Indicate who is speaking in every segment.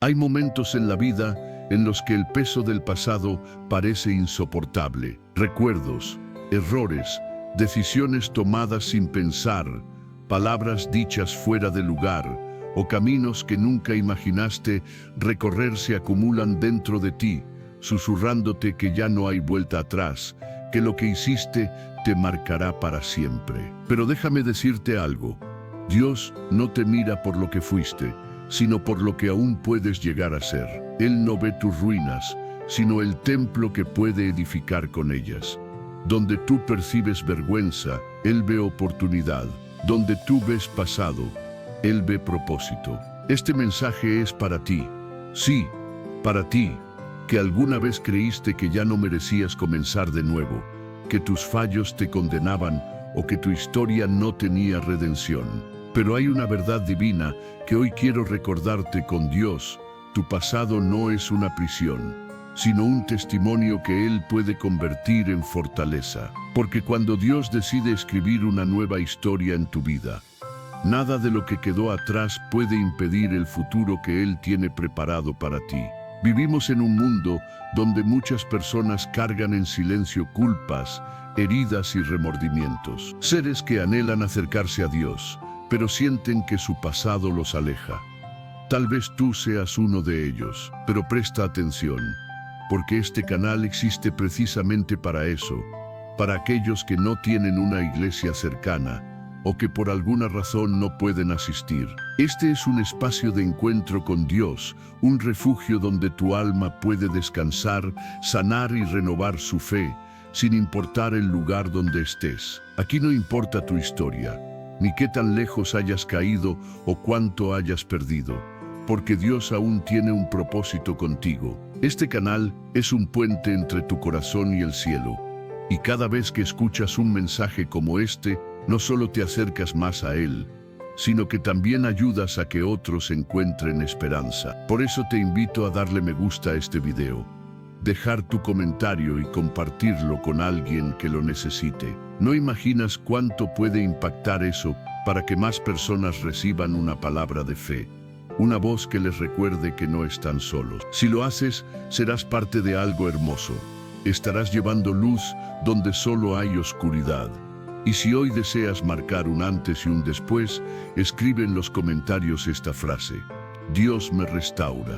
Speaker 1: Hay momentos en la vida en los que el peso del pasado parece insoportable. Recuerdos, errores, decisiones tomadas sin pensar, palabras dichas fuera de lugar o caminos que nunca imaginaste recorrer se acumulan dentro de ti, susurrándote que ya no hay vuelta atrás, que lo que hiciste te marcará para siempre. Pero déjame decirte algo, Dios no te mira por lo que fuiste, sino por lo que aún puedes llegar a ser. Él no ve tus ruinas, sino el templo que puede edificar con ellas. Donde tú percibes vergüenza, Él ve oportunidad. Donde tú ves pasado, Él ve propósito. Este mensaje es para ti. Sí, para ti, que alguna vez creíste que ya no merecías comenzar de nuevo, que tus fallos te condenaban o que tu historia no tenía redención. Pero hay una verdad divina que hoy quiero recordarte con Dios. Tu pasado no es una prisión, sino un testimonio que Él puede convertir en fortaleza. Porque cuando Dios decide escribir una nueva historia en tu vida, nada de lo que quedó atrás puede impedir el futuro que Él tiene preparado para ti. Vivimos en un mundo donde muchas personas cargan en silencio culpas, heridas y remordimientos. Seres que anhelan acercarse a Dios, pero sienten que su pasado los aleja. Tal vez tú seas uno de ellos, pero presta atención, porque este canal existe precisamente para eso, para aquellos que no tienen una iglesia cercana o que por alguna razón no pueden asistir. Este es un espacio de encuentro con Dios, un refugio donde tu alma puede descansar, sanar y renovar su fe, sin importar el lugar donde estés. Aquí no importa tu historia, ni qué tan lejos hayas caído o cuánto hayas perdido, porque Dios aún tiene un propósito contigo. Este canal es un puente entre tu corazón y el cielo, y cada vez que escuchas un mensaje como este, no solo te acercas más a Él, sino que también ayudas a que otros encuentren esperanza. Por eso te invito a darle me gusta a este video, dejar tu comentario y compartirlo con alguien que lo necesite. No imaginas cuánto puede impactar eso para que más personas reciban una palabra de fe, una voz que les recuerde que no están solos. Si lo haces, serás parte de algo hermoso. Estarás llevando luz donde solo hay oscuridad. Y si hoy deseas marcar un antes y un después, escribe en los comentarios esta frase: Dios me restaura.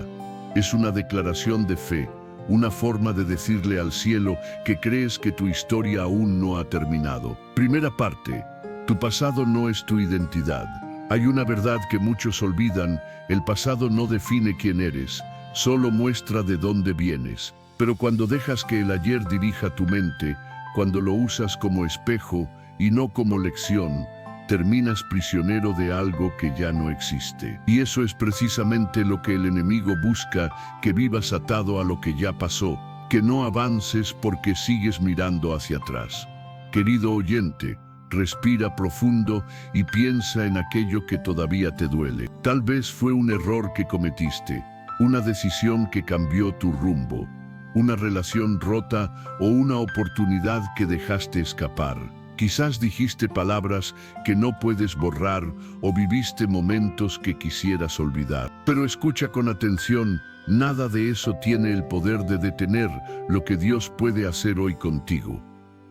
Speaker 1: Es una declaración de fe, una forma de decirle al cielo que crees que tu historia aún no ha terminado. Primera parte, tu pasado no es tu identidad. Hay una verdad que muchos olvidan: el pasado no define quién eres, solo muestra de dónde vienes. Pero cuando dejas que el ayer dirija tu mente, cuando lo usas como espejo y no como lección, terminas prisionero de algo que ya no existe. Y eso es precisamente lo que el enemigo busca, que vivas atado a lo que ya pasó, que no avances porque sigues mirando hacia atrás. Querido oyente, respira profundo y piensa en aquello que todavía te duele. Tal vez fue un error que cometiste, una decisión que cambió tu rumbo, una relación rota o una oportunidad que dejaste escapar. Quizás dijiste palabras que no puedes borrar o viviste momentos que quisieras olvidar. Pero escucha con atención, nada de eso tiene el poder de detener lo que Dios puede hacer hoy contigo.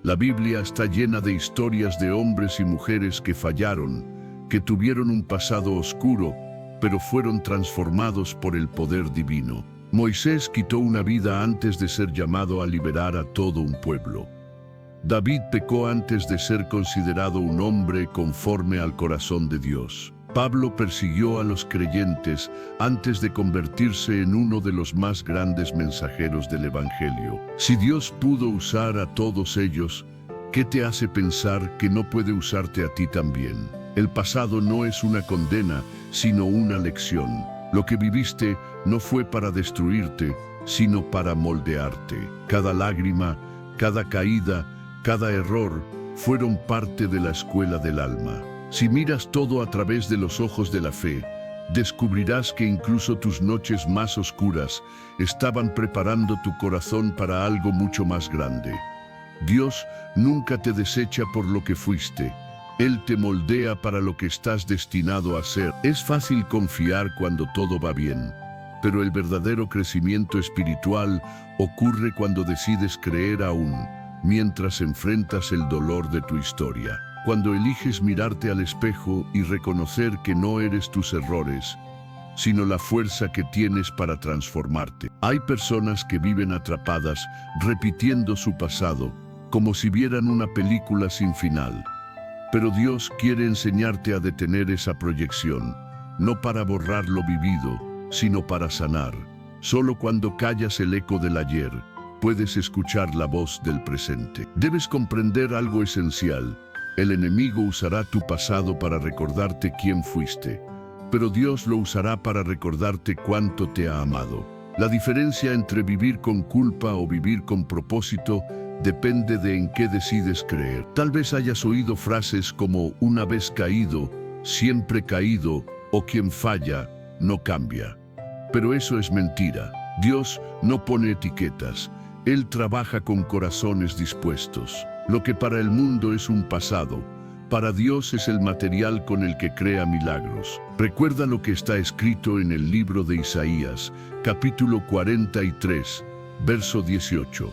Speaker 1: La Biblia está llena de historias de hombres y mujeres que fallaron, que tuvieron un pasado oscuro, pero fueron transformados por el poder divino. Moisés quitó una vida antes de ser llamado a liberar a todo un pueblo. David pecó antes de ser considerado un hombre conforme al corazón de Dios. Pablo persiguió a los creyentes antes de convertirse en uno de los más grandes mensajeros del Evangelio. Si Dios pudo usar a todos ellos, ¿qué te hace pensar que no puede usarte a ti también? El pasado no es una condena, sino una lección. Lo que viviste no fue para destruirte, sino para moldearte. Cada lágrima, cada caída, cada error fueron parte de la escuela del alma. Si miras todo a través de los ojos de la fe, descubrirás que incluso tus noches más oscuras estaban preparando tu corazón para algo mucho más grande. Dios nunca te desecha por lo que fuiste. Él te moldea para lo que estás destinado a ser. Es fácil confiar cuando todo va bien, pero el verdadero crecimiento espiritual ocurre cuando decides creer aún, mientras enfrentas el dolor de tu historia. Cuando eliges mirarte al espejo y reconocer que no eres tus errores, sino la fuerza que tienes para transformarte. Hay personas que viven atrapadas, repitiendo su pasado, como si vieran una película sin final. Pero Dios quiere enseñarte a detener esa proyección, no para borrar lo vivido, sino para sanar. Solo cuando callas el eco del ayer, puedes escuchar la voz del presente. Debes comprender algo esencial. El enemigo usará tu pasado para recordarte quién fuiste, pero Dios lo usará para recordarte cuánto te ha amado. La diferencia entre vivir con culpa o vivir con propósito depende de en qué decides creer. Tal vez hayas oído frases como una vez caído, siempre caído, o quien falla, no cambia. Pero eso es mentira. Dios no pone etiquetas. Él trabaja con corazones dispuestos. Lo que para el mundo es un pasado, para Dios es el material con el que crea milagros. Recuerda lo que está escrito en el libro de Isaías, capítulo 43, verso 18.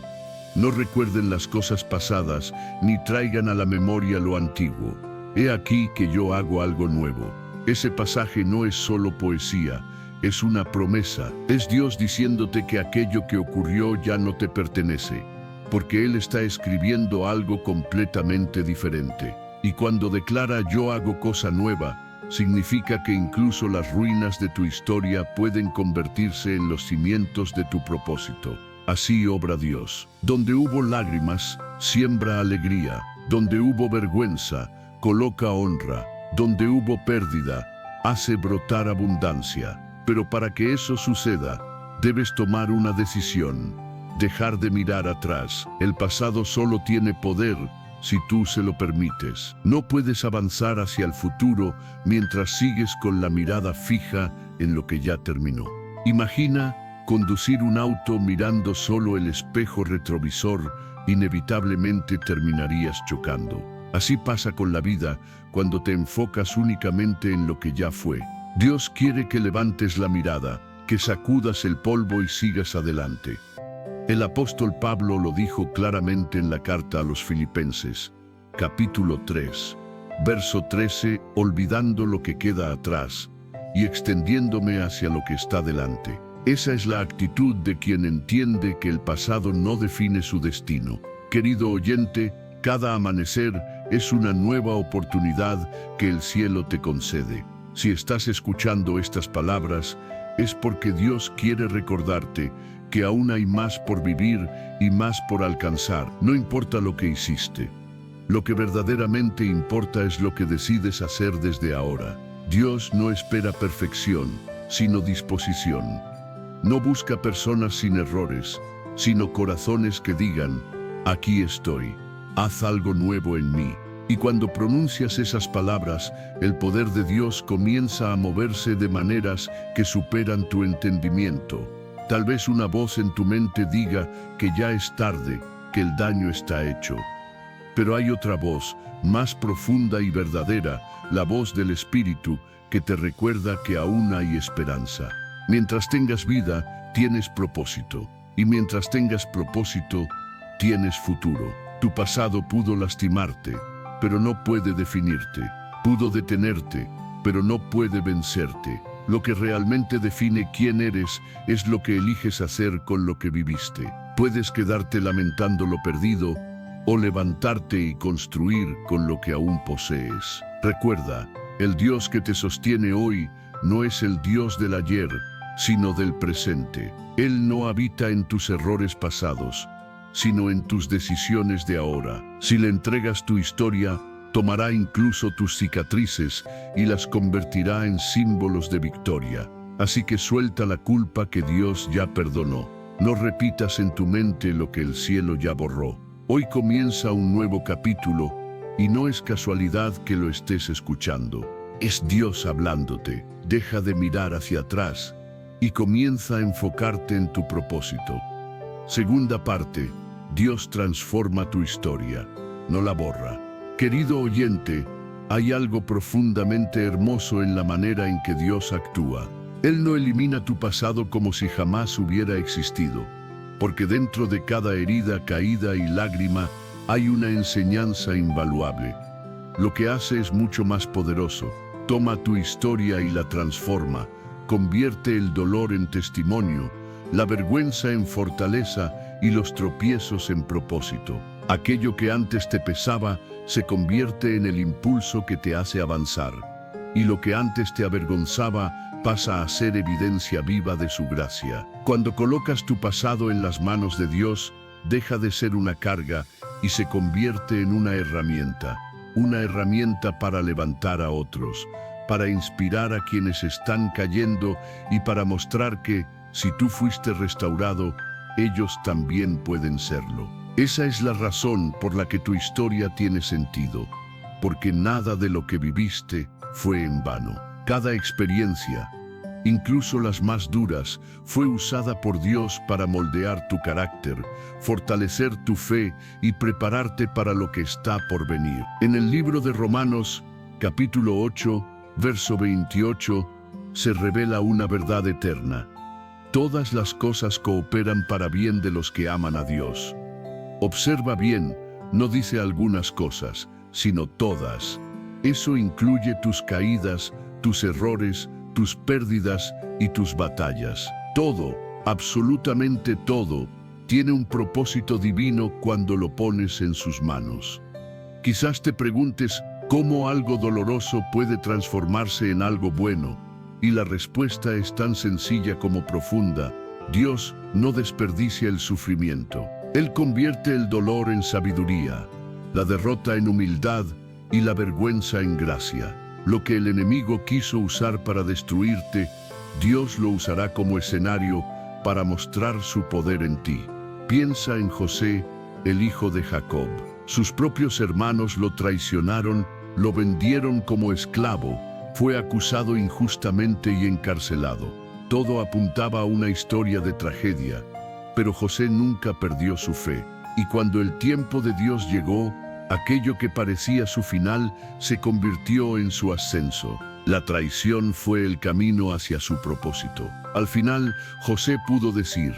Speaker 1: No recuerden las cosas pasadas, ni traigan a la memoria lo antiguo. He aquí que yo hago algo nuevo. Ese pasaje no es solo poesía, es una promesa. Es Dios diciéndote que aquello que ocurrió ya no te pertenece, porque Él está escribiendo algo completamente diferente. Y cuando declara yo hago cosa nueva, significa que incluso las ruinas de tu historia pueden convertirse en los cimientos de tu propósito. Así obra Dios. Donde hubo lágrimas, siembra alegría. Donde hubo vergüenza, coloca honra. Donde hubo pérdida, hace brotar abundancia. Pero para que eso suceda, debes tomar una decisión. Dejar de mirar atrás. El pasado solo tiene poder si tú se lo permites. No puedes avanzar hacia el futuro mientras sigues con la mirada fija en lo que ya terminó. Imagina conducir un auto mirando solo el espejo retrovisor. Inevitablemente terminarías chocando. Así pasa con la vida cuando te enfocas únicamente en lo que ya fue. Dios quiere que levantes la mirada, que sacudas el polvo y sigas adelante. El apóstol Pablo lo dijo claramente en la carta a los Filipenses, capítulo 3, verso 13, olvidando lo que queda atrás y extendiéndome hacia lo que está delante. Esa es la actitud de quien entiende que el pasado no define su destino. Querido oyente, cada amanecer es una nueva oportunidad que el cielo te concede. Si estás escuchando estas palabras, es porque Dios quiere recordarte que aún hay más por vivir y más por alcanzar. No importa lo que hiciste. Lo que verdaderamente importa es lo que decides hacer desde ahora. Dios no espera perfección, sino disposición. No busca personas sin errores, sino corazones que digan, aquí estoy, haz algo nuevo en mí. Y cuando pronuncias esas palabras, el poder de Dios comienza a moverse de maneras que superan tu entendimiento. Tal vez una voz en tu mente diga que ya es tarde, que el daño está hecho. Pero hay otra voz, más profunda y verdadera, la voz del Espíritu, que te recuerda que aún hay esperanza. Mientras tengas vida, tienes propósito. Y mientras tengas propósito, tienes futuro. Tu pasado pudo lastimarte, pero no puede definirte. Pudo detenerte, pero no puede vencerte. Lo que realmente define quién eres es lo que eliges hacer con lo que viviste. Puedes quedarte lamentando lo perdido o levantarte y construir con lo que aún posees. Recuerda, el Dios que te sostiene hoy no es el Dios del ayer, sino del presente. Él no habita en tus errores pasados, sino en tus decisiones de ahora. Si le entregas tu historia, tomará incluso tus cicatrices y las convertirá en símbolos de victoria. Así que suelta la culpa que Dios ya perdonó. No repitas en tu mente lo que el cielo ya borró. Hoy comienza un nuevo capítulo y no es casualidad que lo estés escuchando. Es Dios hablándote. Deja de mirar hacia atrás y comienza a enfocarte en tu propósito. Segunda parte, Dios transforma tu historia, no la borra. Querido oyente, hay algo profundamente hermoso en la manera en que Dios actúa. Él no elimina tu pasado como si jamás hubiera existido, porque dentro de cada herida, caída y lágrima hay una enseñanza invaluable. Lo que hace es mucho más poderoso. Toma tu historia y la transforma. Convierte el dolor en testimonio, la vergüenza en fortaleza y los tropiezos en propósito. Aquello que antes te pesaba se convierte en el impulso que te hace avanzar. Y lo que antes te avergonzaba pasa a ser evidencia viva de su gracia. Cuando colocas tu pasado en las manos de Dios, deja de ser una carga y se convierte en una herramienta para levantar a otros, para inspirar a quienes están cayendo y para mostrar que, si tú fuiste restaurado, ellos también pueden serlo. Esa es la razón por la que tu historia tiene sentido, porque nada de lo que viviste fue en vano. Cada experiencia, incluso las más duras, fue usada por Dios para moldear tu carácter, fortalecer tu fe y prepararte para lo que está por venir. En el libro de Romanos, capítulo 8, verso 28, se revela una verdad eterna. Todas las cosas cooperan para bien de los que aman a Dios. Observa bien, no dice algunas cosas, sino todas. Eso incluye tus caídas, tus errores, tus pérdidas y tus batallas. Todo, absolutamente todo, tiene un propósito divino cuando lo pones en sus manos. Quizás te preguntes cómo algo doloroso puede transformarse en algo bueno, y la respuesta es tan sencilla como profunda. Dios no desperdicia el sufrimiento. Él convierte el dolor en sabiduría, la derrota en humildad y la vergüenza en gracia. Lo que el enemigo quiso usar para destruirte, Dios lo usará como escenario para mostrar su poder en ti. Piensa en José, el hijo de Jacob. Sus propios hermanos lo traicionaron, lo vendieron como esclavo, fue acusado injustamente y encarcelado. Todo apuntaba a una historia de tragedia, pero José nunca perdió su fe. Y cuando el tiempo de Dios llegó, aquello que parecía su final se convirtió en su ascenso. La traición fue el camino hacia su propósito. Al final, José pudo decir: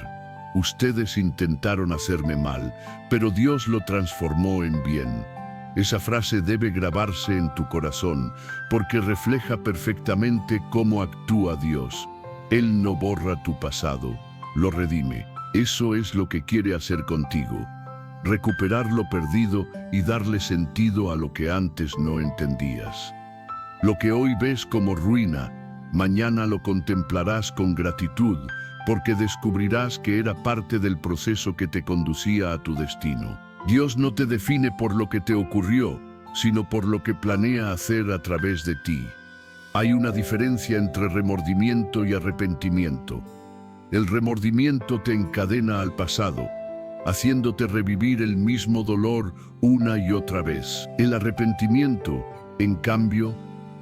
Speaker 1: ustedes intentaron hacerme mal, pero Dios lo transformó en bien. Esa frase debe grabarse en tu corazón, porque refleja perfectamente cómo actúa Dios. Él no borra tu pasado, lo redime. Eso es lo que quiere hacer contigo. Recuperar lo perdido y darle sentido a lo que antes no entendías. Lo que hoy ves como ruina, mañana lo contemplarás con gratitud, porque descubrirás que era parte del proceso que te conducía a tu destino. Dios no te define por lo que te ocurrió, sino por lo que planea hacer a través de ti. Hay una diferencia entre remordimiento y arrepentimiento. El remordimiento te encadena al pasado, haciéndote revivir el mismo dolor una y otra vez. El arrepentimiento, en cambio,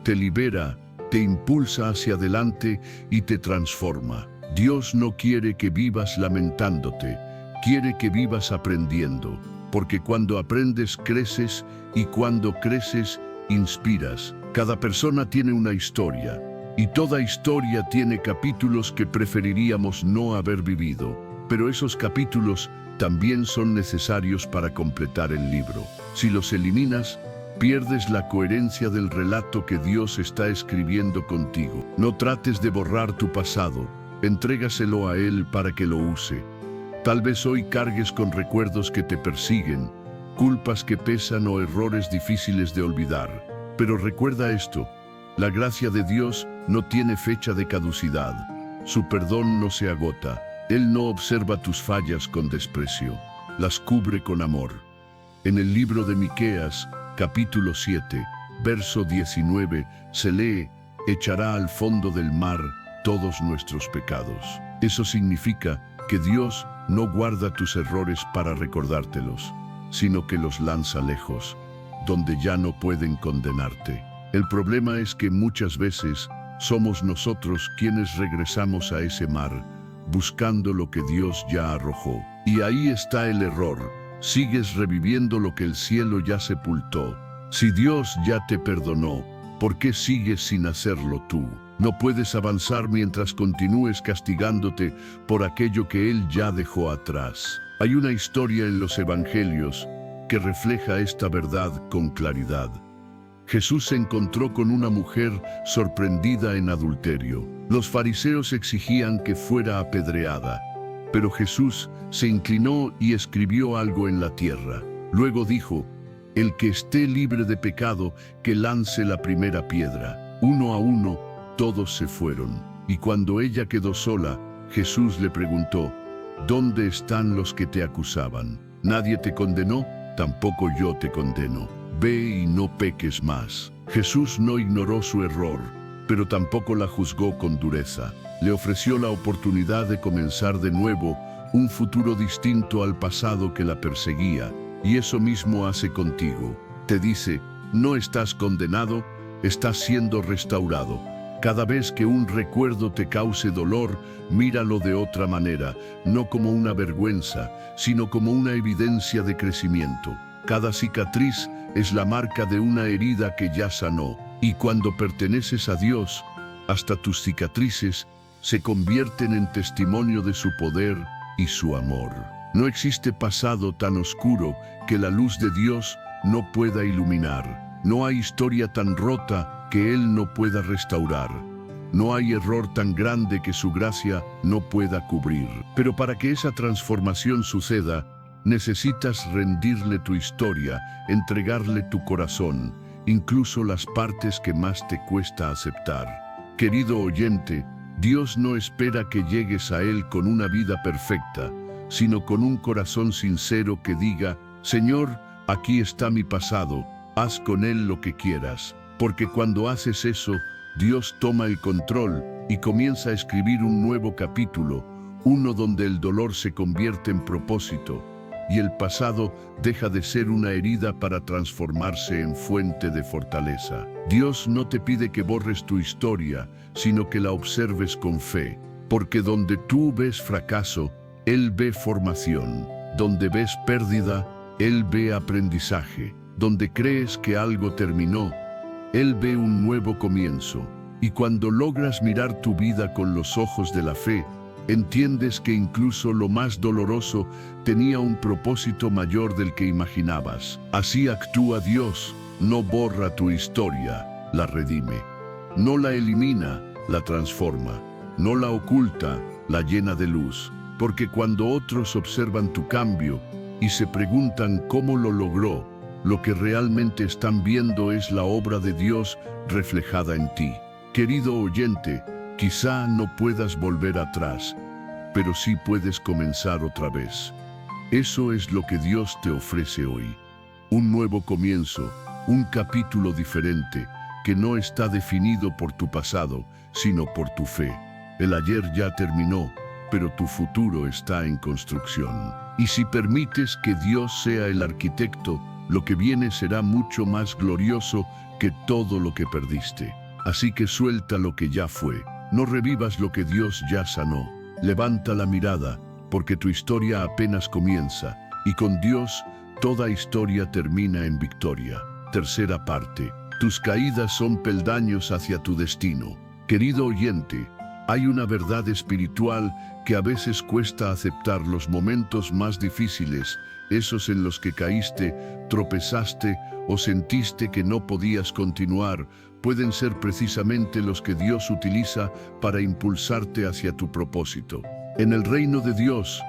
Speaker 1: te libera, te impulsa hacia adelante y te transforma. Dios no quiere que vivas lamentándote, quiere que vivas aprendiendo, porque cuando aprendes creces y cuando creces inspiras. Cada persona tiene una historia, y toda historia tiene capítulos que preferiríamos no haber vivido, pero esos capítulos también son necesarios para completar el libro. Si los eliminas, pierdes la coherencia del relato que Dios está escribiendo contigo. No trates de borrar tu pasado, entrégaselo a Él para que lo use. Tal vez hoy cargues con recuerdos que te persiguen, culpas que pesan o errores difíciles de olvidar. Pero recuerda esto: la gracia de Dios no tiene fecha de caducidad. Su perdón no se agota. Él no observa tus fallas con desprecio, las cubre con amor. En el libro de Miqueas, capítulo 7, verso 19, se lee: echará al fondo del mar todos nuestros pecados. Eso significa que Dios no guarda tus errores para recordártelos, sino que los lanza lejos, donde ya no pueden condenarte. El problema es que muchas veces somos nosotros quienes regresamos a ese mar, buscando lo que Dios ya arrojó. Y ahí está el error. Sigues reviviendo lo que el cielo ya sepultó. Si Dios ya te perdonó, ¿por qué sigues sin hacerlo tú? No puedes avanzar mientras continúes castigándote por aquello que Él ya dejó atrás. Hay una historia en los Evangelios que refleja esta verdad con claridad. Jesús se encontró con una mujer sorprendida en adulterio. Los fariseos exigían que fuera apedreada, pero Jesús se inclinó y escribió algo en la tierra. Luego dijo: el que esté libre de pecado, que lance la primera piedra. Uno a uno, todos se fueron. Y cuando ella quedó sola, Jesús le preguntó: ¿dónde están los que te acusaban? ¿Nadie te condenó? Tampoco yo te condeno. Ve y no peques más. Jesús no ignoró su error, pero tampoco la juzgó con dureza. Le ofreció la oportunidad de comenzar de nuevo, un futuro distinto al pasado que la perseguía. Y eso mismo hace contigo. Te dice: no estás condenado, estás siendo restaurado. Cada vez que un recuerdo te cause dolor, míralo de otra manera, no como una vergüenza, sino como una evidencia de crecimiento. Cada cicatriz es la marca de una herida que ya sanó. Y cuando perteneces a Dios, hasta tus cicatrices se convierten en testimonio de su poder y su amor. No existe pasado tan oscuro que la luz de Dios no pueda iluminar. No hay historia tan rota que Él no pueda restaurar. No hay error tan grande que su gracia no pueda cubrir. Pero para que esa transformación suceda, necesitas rendirle tu historia, entregarle tu corazón, incluso las partes que más te cuesta aceptar. Querido oyente, Dios no espera que llegues a Él con una vida perfecta, sino con un corazón sincero que diga: Señor, aquí está mi pasado, haz con él lo que quieras. Porque cuando haces eso, Dios toma el control y comienza a escribir un nuevo capítulo, uno donde el dolor se convierte en propósito y el pasado deja de ser una herida para transformarse en fuente de fortaleza. Dios no te pide que borres tu historia, sino que la observes con fe, porque donde tú ves fracaso, Él ve formación. Donde ves pérdida, Él ve aprendizaje. Donde crees que algo terminó, Él ve un nuevo comienzo. Y cuando logras mirar tu vida con los ojos de la fe, entiendes que incluso lo más doloroso tenía un propósito mayor del que imaginabas. Así actúa Dios: no borra tu historia, la redime. No la elimina, la transforma. No la oculta, la llena de luz. Porque cuando otros observan tu cambio y se preguntan cómo lo logró, lo que realmente están viendo es la obra de Dios reflejada en ti. Querido oyente, quizá no puedas volver atrás, pero sí puedes comenzar otra vez. Eso es lo que Dios te ofrece hoy. Un nuevo comienzo, un capítulo diferente, que no está definido por tu pasado, sino por tu fe. El ayer ya terminó, pero tu futuro está en construcción. Y si permites que Dios sea el arquitecto, lo que viene será mucho más glorioso que todo lo que perdiste. Así que suelta lo que ya fue. No revivas lo que Dios ya sanó. Levanta la mirada, porque tu historia apenas comienza, y con Dios toda historia termina en victoria. Tercera parte. Tus caídas son peldaños hacia tu destino. Querido oyente, hay una verdad espiritual que a veces cuesta aceptar. Los momentos más difíciles, esos en los que caíste, tropezaste o sentiste que no podías continuar, pueden ser precisamente los que Dios utiliza para impulsarte hacia tu propósito. En el reino de Dios,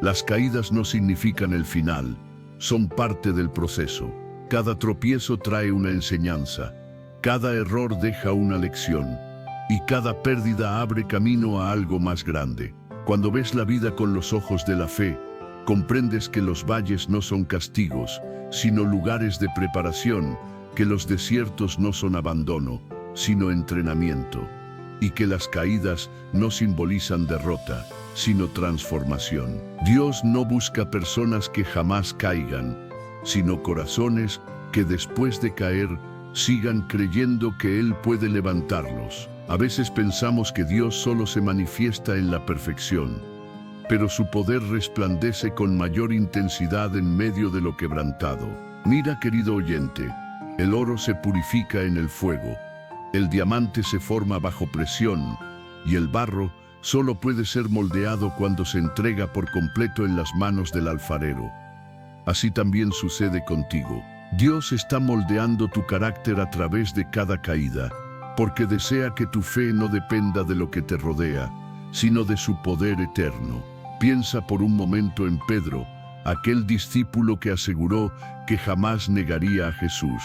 Speaker 1: las caídas no significan el final, son parte del proceso. Cada tropiezo trae una enseñanza, cada error deja una lección, y cada pérdida abre camino a algo más grande. Cuando ves la vida con los ojos de la fe, comprendes que los valles no son castigos, sino lugares de preparación, que los desiertos no son abandono, sino entrenamiento, y que las caídas no simbolizan derrota, sino transformación. Dios no busca personas que jamás caigan, sino corazones que después de caer sigan creyendo que Él puede levantarlos. A veces pensamos que Dios solo se manifiesta en la perfección, pero su poder resplandece con mayor intensidad en medio de lo quebrantado. Mira, querido oyente, el oro se purifica en el fuego, El diamante se forma bajo presión y el barro solo puede ser moldeado cuando se entrega por completo en las manos del alfarero. Así también sucede contigo. Dios está moldeando tu carácter a través de cada caída, porque desea que tu fe no dependa de lo que te rodea, sino de su poder eterno. Piensa por un momento en Pedro, aquel discípulo que aseguró que jamás negaría a Jesús,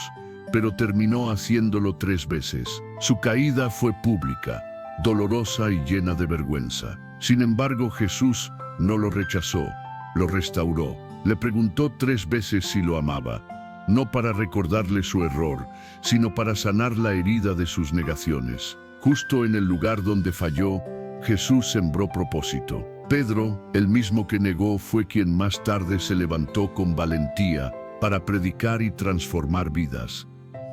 Speaker 1: pero terminó haciéndolo 3 veces. Su caída fue pública, dolorosa y llena de vergüenza. Sin embargo, Jesús no lo rechazó, lo restauró. Le preguntó 3 veces si lo amaba, no para recordarle su error, sino para sanar la herida de sus negaciones. Justo en el lugar donde falló, Jesús sembró propósito. Pedro, el mismo que negó, fue quien más tarde se levantó con valentía para predicar y transformar vidas.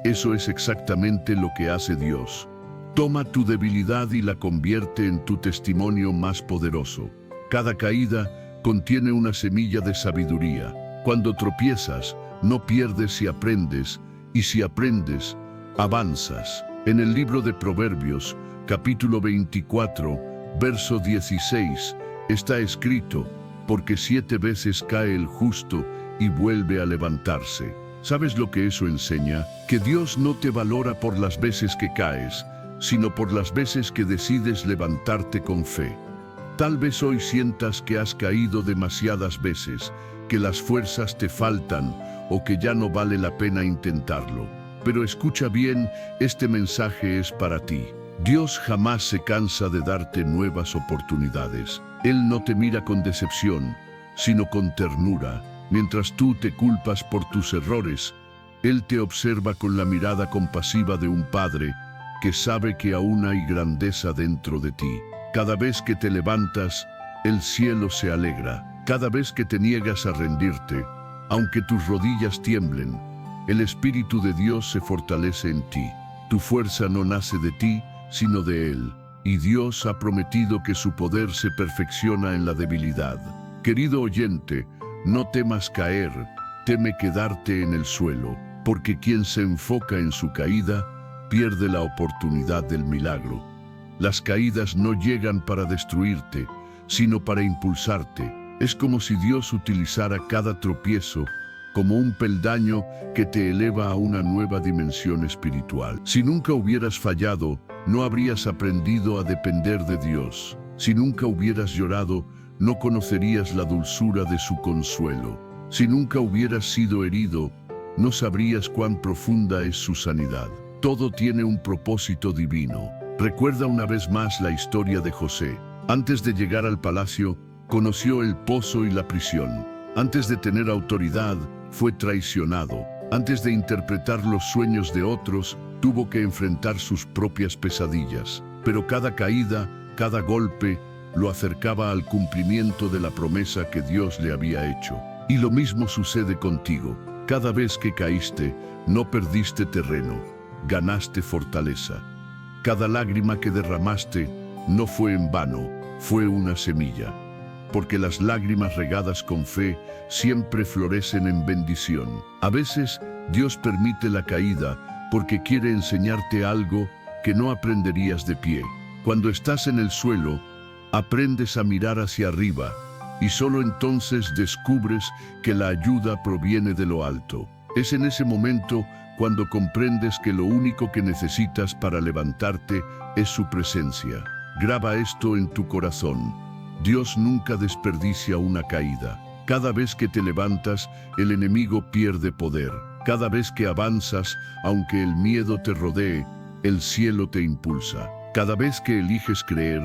Speaker 1: Eso es exactamente lo que hace Dios. Toma tu debilidad y la convierte en tu testimonio más poderoso. Cada caída contiene una semilla de sabiduría. Cuando tropiezas, no pierdes y aprendes, y si aprendes, avanzas. En el libro de Proverbios, capítulo 24, verso 16, está escrito: porque 7 veces cae el justo y vuelve a levantarse. ¿Sabes lo que eso enseña? Que Dios no te valora por las veces que caes, sino por las veces que decides levantarte con fe. Tal vez hoy sientas que has caído demasiadas veces, que las fuerzas te faltan o que ya no vale la pena intentarlo. Pero escucha bien, este mensaje es para ti. Dios jamás se cansa de darte nuevas oportunidades. Él no te mira con decepción, sino con ternura. Mientras tú te culpas por tus errores, Él te observa con la mirada compasiva de un padre que sabe que aún hay grandeza dentro de ti. Cada vez que te levantas, el cielo se alegra. Cada vez que te niegas a rendirte, aunque tus rodillas tiemblen, el Espíritu de Dios se fortalece en ti. Tu fuerza no nace de ti, sino de Él. Y Dios ha prometido que su poder se perfecciona en la debilidad. Querido oyente, no temas caer, teme quedarte en el suelo, porque quien se enfoca en su caída, pierde la oportunidad del milagro. Las caídas no llegan para destruirte, sino para impulsarte. Es como si Dios utilizara cada tropiezo como un peldaño que te eleva a una nueva dimensión espiritual. Si nunca hubieras fallado, no habrías aprendido a depender de Dios. Si nunca hubieras llorado, no conocerías la dulzura de su consuelo. Si nunca hubieras sido herido, no sabrías cuán profunda es su sanidad. Todo tiene un propósito divino. Recuerda una vez más la historia de José. Antes de llegar al palacio, conoció el pozo y la prisión. Antes de tener autoridad, fue traicionado. Antes de interpretar los sueños de otros, tuvo que enfrentar sus propias pesadillas. Pero cada caída, cada golpe, lo acercaba al cumplimiento de la promesa que Dios le había hecho. Y lo mismo sucede contigo. Cada vez que caíste, no perdiste terreno, ganaste fortaleza. Cada lágrima que derramaste no fue en vano, fue una semilla. Porque las lágrimas regadas con fe siempre florecen en bendición. A veces Dios permite la caída porque quiere enseñarte algo que no aprenderías de pie. Cuando estás en el suelo, aprendes a mirar hacia arriba y solo entonces descubres que la ayuda proviene de lo alto. Es en ese momento cuando comprendes que lo único que necesitas para levantarte es su presencia. Graba esto en tu corazón. Dios nunca desperdicia una caída. Cada vez que te levantas, el enemigo pierde poder. Cada vez que avanzas, aunque el miedo te rodee, el cielo te impulsa. Cada vez que eliges creer,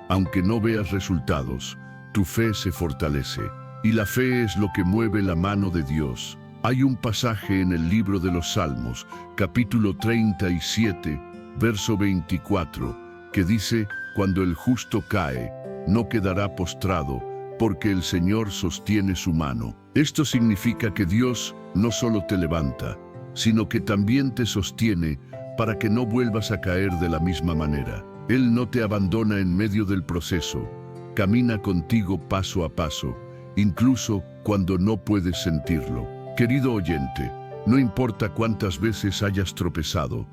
Speaker 1: aunque no veas resultados, tu fe se fortalece. Y la fe es lo que mueve la mano de Dios. Hay un pasaje en el libro de los Salmos, capítulo 37, verso 24, que dice: cuando el justo cae, no quedará postrado, porque el Señor sostiene su mano. Esto significa que Dios no solo te levanta, sino que también te sostiene para que no vuelvas a caer de la misma manera. Él no te abandona en medio del proceso, camina contigo paso a paso, incluso cuando no puedes sentirlo. Querido oyente, no importa cuántas veces hayas tropezado,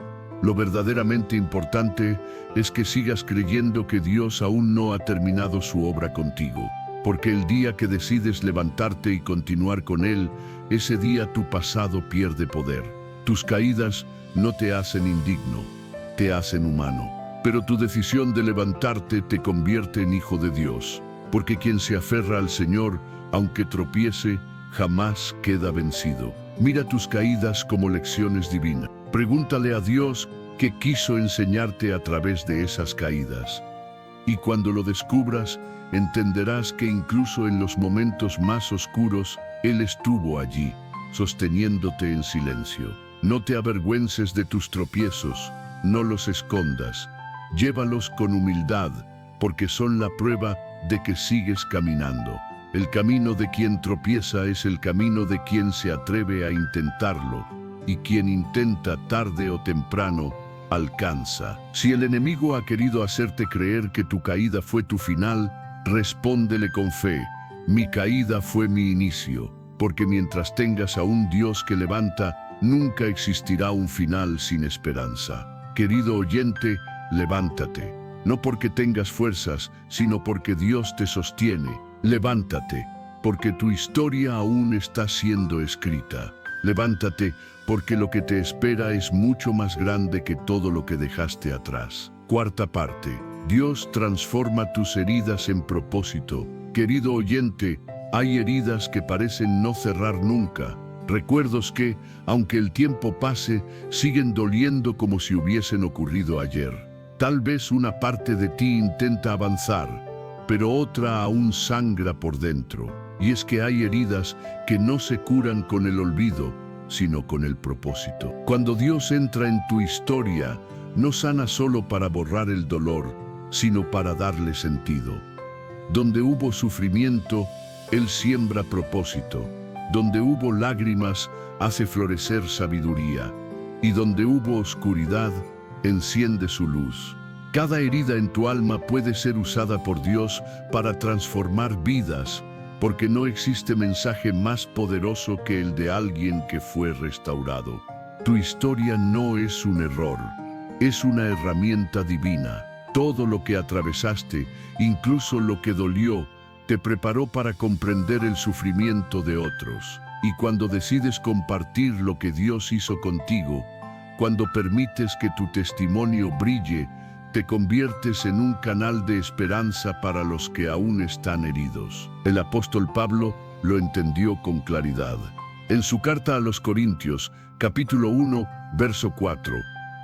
Speaker 1: Lo verdaderamente importante es que sigas creyendo que Dios aún no ha terminado su obra contigo. Porque el día que decides levantarte y continuar con Él, ese día tu pasado pierde poder. Tus caídas no te hacen indigno, te hacen humano. Pero tu decisión de levantarte te convierte en hijo de Dios. Porque quien se aferra al Señor, aunque tropiece, jamás queda vencido. Mira tus caídas como lecciones divinas. Pregúntale a Dios qué quiso enseñarte a través de esas caídas. Y cuando lo descubras, entenderás que incluso en los momentos más oscuros, Él estuvo allí, sosteniéndote en silencio. No te avergüences de tus tropiezos, no los escondas. Llévalos con humildad, porque son la prueba de que sigues caminando. El camino de quien tropieza es el camino de quien se atreve a intentarlo, y quien intenta tarde o temprano, alcanza. Si el enemigo ha querido hacerte creer que tu caída fue tu final, respóndele con fe: mi caída fue mi inicio, porque mientras tengas a un Dios que levanta, nunca existirá un final sin esperanza. Querido oyente, levántate, no porque tengas fuerzas, sino porque Dios te sostiene. Levántate, porque tu historia aún está siendo escrita. Levántate, porque lo que te espera es mucho más grande que todo lo que dejaste atrás. Cuarta parte. Dios transforma tus heridas en propósito. Querido oyente, hay heridas que parecen no cerrar nunca. Recuerdos que, aunque el tiempo pase, siguen doliendo como si hubiesen ocurrido ayer. Tal vez una parte de ti intenta avanzar, pero otra aún sangra por dentro. Y es que hay heridas que no se curan con el olvido, sino con el propósito. Cuando Dios entra en tu historia, no sana solo para borrar el dolor, sino para darle sentido. Donde hubo sufrimiento, Él siembra propósito. Donde hubo lágrimas, hace florecer sabiduría. Y donde hubo oscuridad, enciende su luz. Cada herida en tu alma puede ser usada por Dios para transformar vidas, porque no existe mensaje más poderoso que el de alguien que fue restaurado. Tu historia no es un error, es una herramienta divina. Todo lo que atravesaste, incluso lo que dolió, te preparó para comprender el sufrimiento de otros. Y cuando decides compartir lo que Dios hizo contigo, cuando permites que tu testimonio brille, te conviertes en un canal de esperanza para los que aún están heridos. El apóstol Pablo lo entendió con claridad. En su carta a los Corintios, capítulo 1, verso 4,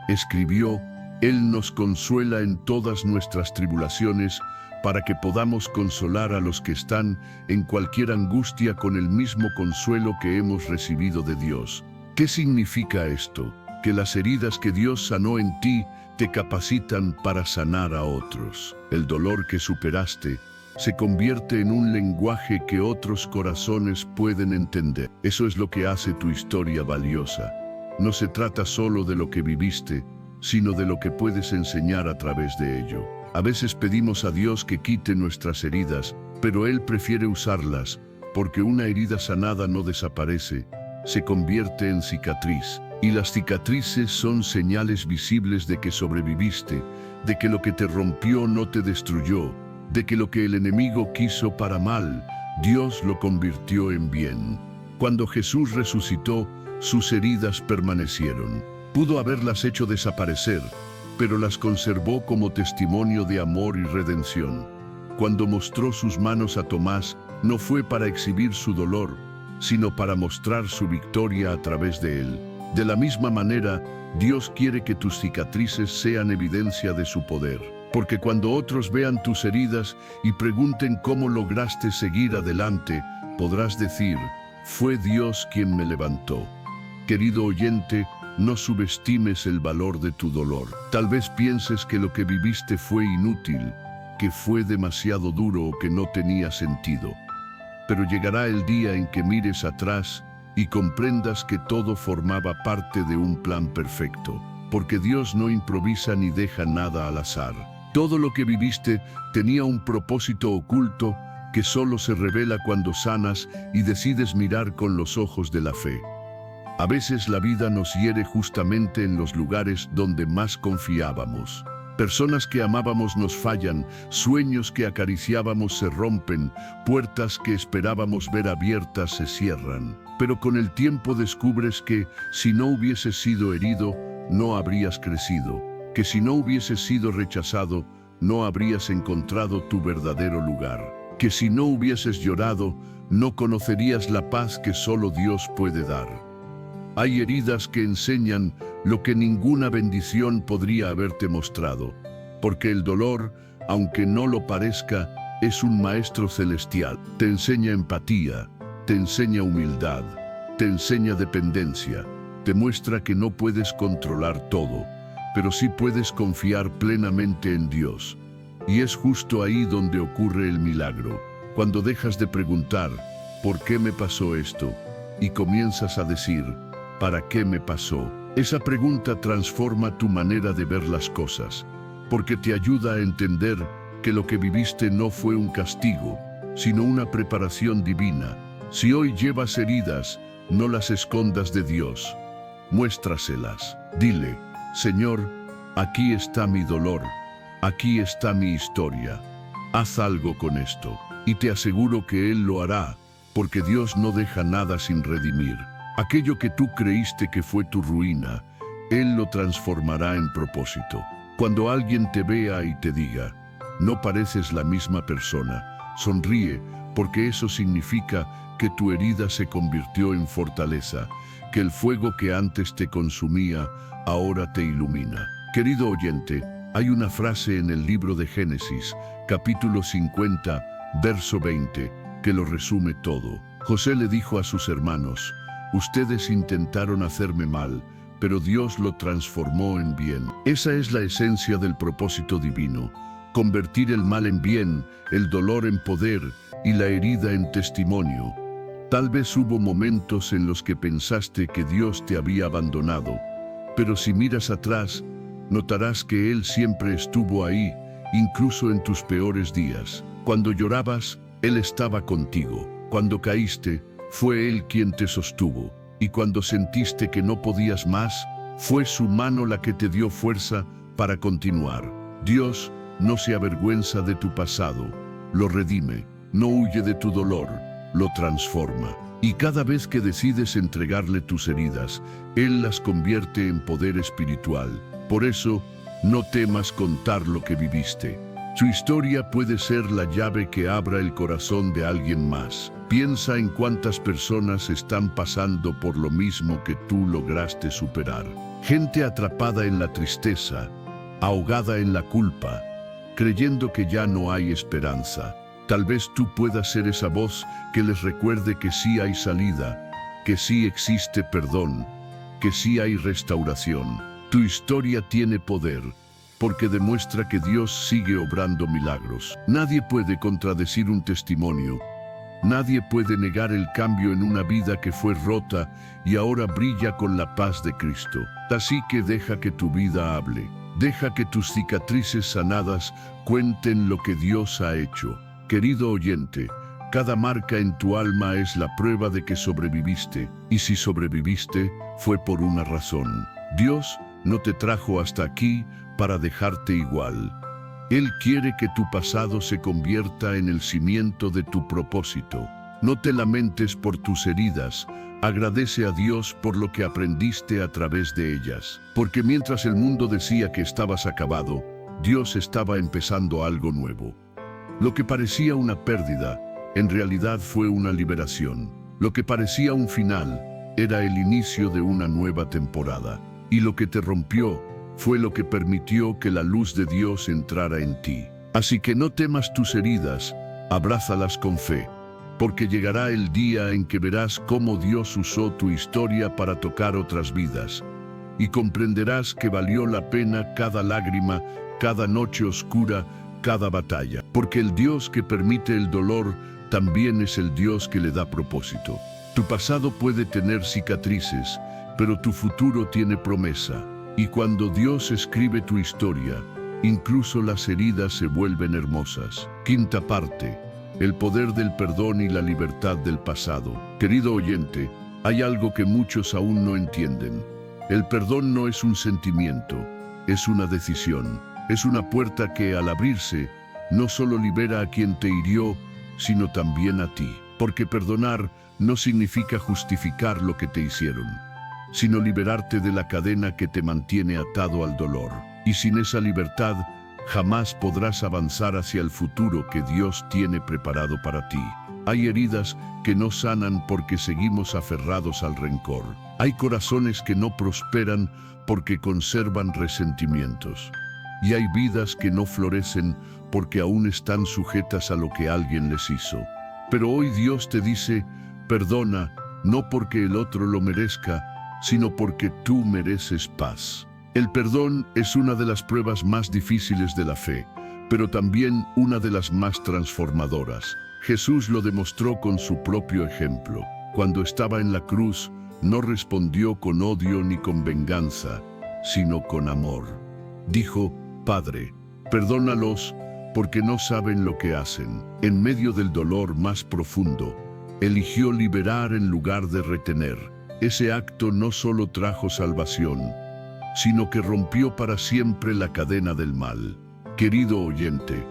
Speaker 1: escribió: Él nos consuela en todas nuestras tribulaciones, para que podamos consolar a los que están en cualquier angustia con el mismo consuelo que hemos recibido de Dios. ¿Qué significa esto? Que las heridas que Dios sanó en ti te capacitan para sanar a otros. El dolor que superaste se convierte en un lenguaje que otros corazones pueden entender. Eso es lo que hace tu historia valiosa. No se trata solo de lo que viviste, sino de lo que puedes enseñar a través de ello. A veces pedimos a Dios que quite nuestras heridas, pero Él prefiere usarlas, porque una herida sanada no desaparece, se convierte en cicatriz. Y las cicatrices son señales visibles de que sobreviviste, de que lo que te rompió no te destruyó, de que lo que el enemigo quiso para mal, Dios lo convirtió en bien. Cuando Jesús resucitó, sus heridas permanecieron. Pudo haberlas hecho desaparecer, pero las conservó como testimonio de amor y redención. Cuando mostró sus manos a Tomás, no fue para exhibir su dolor, sino para mostrar su victoria a través de él. De la misma manera, Dios quiere que tus cicatrices sean evidencia de su poder. Porque cuando otros vean tus heridas y pregunten cómo lograste seguir adelante, podrás decir: fue Dios quien me levantó. Querido oyente, no subestimes el valor de tu dolor. Tal vez pienses que lo que viviste fue inútil, que fue demasiado duro o que no tenía sentido. Pero llegará el día en que mires atrás y comprendas que todo formaba parte de un plan perfecto, porque Dios no improvisa ni deja nada al azar. Todo lo que viviste tenía un propósito oculto que solo se revela cuando sanas y decides mirar con los ojos de la fe. A veces la vida nos hiere justamente en los lugares donde más confiábamos. Personas que amábamos nos fallan, sueños que acariciábamos se rompen, puertas que esperábamos ver abiertas se cierran. Pero con el tiempo descubres que, si no hubieses sido herido, no habrías crecido, que si no hubieses sido rechazado, no habrías encontrado tu verdadero lugar, que si no hubieses llorado, no conocerías la paz que solo Dios puede dar. Hay heridas que enseñan lo que ninguna bendición podría haberte mostrado, porque el dolor, aunque no lo parezca, es un maestro celestial. Te enseña empatía, te enseña humildad, te enseña dependencia, te muestra que no puedes controlar todo, pero sí puedes confiar plenamente en Dios. Y es justo ahí donde ocurre el milagro, cuando dejas de preguntar, ¿por qué me pasó esto? Y comienzas a decir, ¿para qué me pasó? Esa pregunta transforma tu manera de ver las cosas, porque te ayuda a entender que lo que viviste no fue un castigo, sino una preparación divina. Si hoy llevas heridas, no las escondas de Dios, muéstraselas. Dile, Señor, aquí está mi dolor, aquí está mi historia. Haz algo con esto, y te aseguro que Él lo hará, porque Dios no deja nada sin redimir. Aquello que tú creíste que fue tu ruina, Él lo transformará en propósito. Cuando alguien te vea y te diga, no pareces la misma persona, sonríe, porque eso significa que tu herida se convirtió en fortaleza, que el fuego que antes te consumía, ahora te ilumina. Querido oyente, hay una frase en el libro de Génesis, capítulo 50, verso 20, que lo resume todo. José le dijo a sus hermanos, ustedes intentaron hacerme mal, pero Dios lo transformó en bien. Esa es la esencia del propósito divino, convertir el mal en bien, el dolor en poder y la herida en testimonio. Tal vez hubo momentos en los que pensaste que Dios te había abandonado, pero si miras atrás, notarás que Él siempre estuvo ahí, incluso en tus peores días. Cuando llorabas, Él estaba contigo. Cuando caíste, fue Él quien te sostuvo. Y cuando sentiste que no podías más, fue su mano la que te dio fuerza para continuar. Dios no se avergüenza de tu pasado, lo redime, no huye de tu dolor, lo transforma. Y cada vez que decides entregarle tus heridas, Él las convierte en poder espiritual. Por eso, no temas contar lo que viviste. Su historia puede ser la llave que abra el corazón de alguien más. Piensa en cuántas personas están pasando por lo mismo que tú lograste superar. Gente atrapada en la tristeza, ahogada en la culpa, creyendo que ya no hay esperanza. Tal vez tú puedas ser esa voz que les recuerde que sí hay salida, que sí existe perdón, que sí hay restauración. Tu historia tiene poder, porque demuestra que Dios sigue obrando milagros. Nadie puede contradecir un testimonio. Nadie puede negar el cambio en una vida que fue rota y ahora brilla con la paz de Cristo. Así que deja que tu vida hable. Deja que tus cicatrices sanadas cuenten lo que Dios ha hecho. Querido oyente, cada marca en tu alma es la prueba de que sobreviviste. Y si sobreviviste, fue por una razón. Dios no te trajo hasta aquí para dejarte igual. Él quiere que tu pasado se convierta en el cimiento de tu propósito. No te lamentes por tus heridas, agradece a Dios por lo que aprendiste a través de ellas. Porque mientras el mundo decía que estabas acabado, Dios estaba empezando algo nuevo. Lo que parecía una pérdida, en realidad fue una liberación. Lo que parecía un final, era el inicio de una nueva temporada. Y lo que te rompió, fue lo que permitió que la luz de Dios entrara en ti. Así que no temas tus heridas, abrázalas con fe, porque llegará el día en que verás cómo Dios usó tu historia para tocar otras vidas, y comprenderás que valió la pena cada lágrima, cada noche oscura, cada batalla. Porque el Dios que permite el dolor también es el Dios que le da propósito. Tu pasado puede tener cicatrices, pero tu futuro tiene promesa. Y cuando Dios escribe tu historia, incluso las heridas se vuelven hermosas. Quinta parte, el poder del perdón y la libertad del pasado. Querido oyente, Hay algo que muchos aún no entienden. El perdón no es un sentimiento, es una decisión. Es una puerta que, al abrirse, no solo libera a quien te hirió, sino también a ti. Porque perdonar no significa justificar lo que te hicieron, sino liberarte de la cadena que te mantiene atado al dolor. Y sin esa libertad, jamás podrás avanzar hacia el futuro que Dios tiene preparado para ti. Hay heridas que no sanan porque seguimos aferrados al rencor. Hay corazones que no prosperan porque conservan resentimientos. Y hay vidas que no florecen porque aún están sujetas a lo que alguien les hizo. Pero hoy Dios te dice, perdona, no porque el otro lo merezca, sino porque tú mereces paz. El perdón es una de las pruebas más difíciles de la fe, pero también una de las más transformadoras. Jesús lo demostró con su propio ejemplo. Cuando estaba en la cruz, no respondió con odio ni con venganza, sino con amor. Dijo, Padre, perdónalos porque no saben lo que hacen. En medio del dolor más profundo, eligió liberar en lugar de retener. Ese acto no solo trajo salvación, sino que rompió para siempre la cadena del mal. Querido oyente,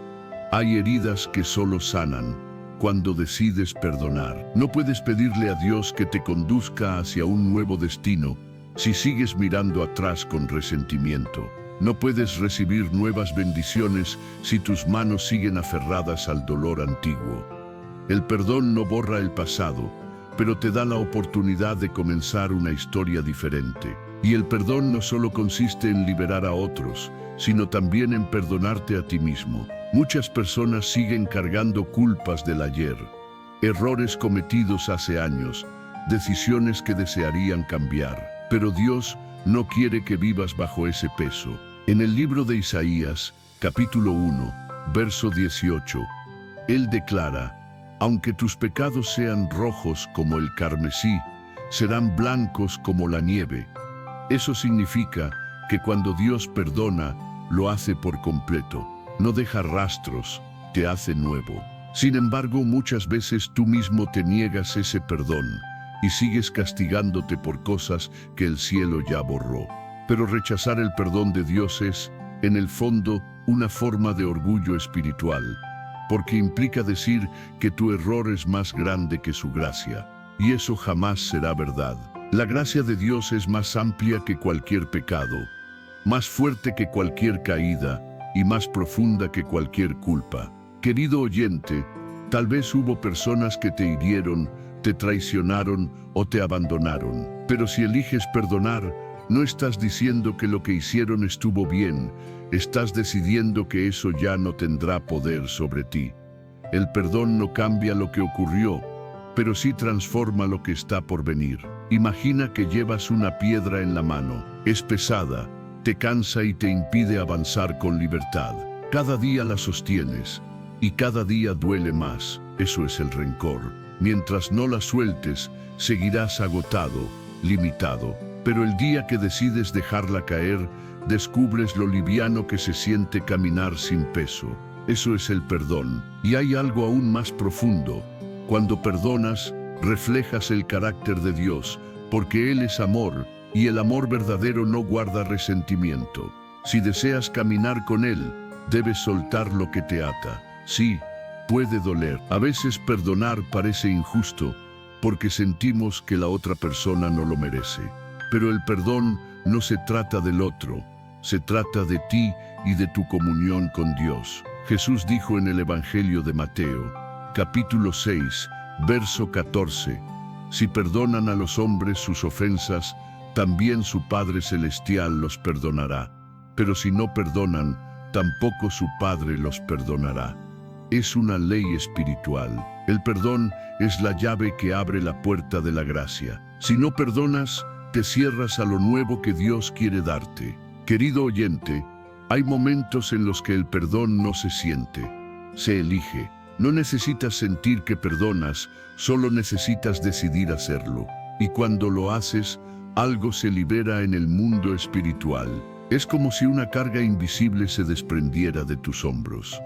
Speaker 1: hay heridas que solo sanan cuando decides perdonar. No puedes pedirle a Dios que te conduzca hacia un nuevo destino si sigues mirando atrás con resentimiento. No puedes recibir nuevas bendiciones si tus manos siguen aferradas al dolor antiguo. El perdón no borra el pasado, pero te da la oportunidad de comenzar una historia diferente. Y el perdón no solo consiste en liberar a otros, sino también en perdonarte a ti mismo. Muchas personas siguen cargando culpas del ayer, errores cometidos hace años, decisiones que desearían cambiar. Pero Dios no quiere que vivas bajo ese peso. En el libro de Isaías, capítulo 1, verso 18, Él declara, aunque tus pecados sean rojos como el carmesí, serán blancos como la nieve. Eso significa que cuando Dios perdona, lo hace por completo. No deja rastros, te hace nuevo. Sin embargo, muchas veces tú mismo te niegas ese perdón y sigues castigándote por cosas que el cielo ya borró. Pero rechazar el perdón de Dios es, en el fondo, una forma de orgullo espiritual, porque implica decir que tu error es más grande que su gracia, y eso jamás será verdad. La gracia de Dios es más amplia que cualquier pecado, más fuerte que cualquier caída y más profunda que cualquier culpa. Querido oyente, tal vez hubo personas que te hirieron, te traicionaron o te abandonaron. Pero si eliges perdonar, no estás diciendo que lo que hicieron estuvo bien, estás decidiendo que eso ya no tendrá poder sobre ti. El perdón no cambia lo que ocurrió, pero sí transforma lo que está por venir. Imagina que llevas una piedra en la mano. Es pesada, te cansa y te impide avanzar con libertad. Cada día la sostienes y cada día duele más. Eso es el rencor. Mientras no la sueltes, seguirás agotado, limitado. Pero el día que decides dejarla caer, descubres lo liviano que se siente caminar sin peso. Eso es el perdón. Y hay algo aún más profundo. Cuando perdonas, reflejas el carácter de Dios, porque Él es amor, y el amor verdadero no guarda resentimiento. Si deseas caminar con Él, debes soltar lo que te ata. Sí, puede doler. A veces perdonar parece injusto, porque sentimos que la otra persona no lo merece. Pero el perdón no se trata del otro, se trata de ti y de tu comunión con Dios. Jesús dijo en el Evangelio de Mateo, capítulo 6, verso 14, si perdonan a los hombres sus ofensas, también su Padre Celestial los perdonará. Pero si no perdonan, tampoco su Padre los perdonará. Es una ley espiritual. El perdón es la llave que abre la puerta de la gracia. Si no perdonas, te cierras a lo nuevo que Dios quiere darte. Querido oyente, hay momentos en los que el perdón no se siente, se elige. No necesitas sentir que perdonas, solo necesitas decidir hacerlo. Y cuando lo haces, algo se libera en el mundo espiritual. Es como si una carga invisible se desprendiera de tus hombros.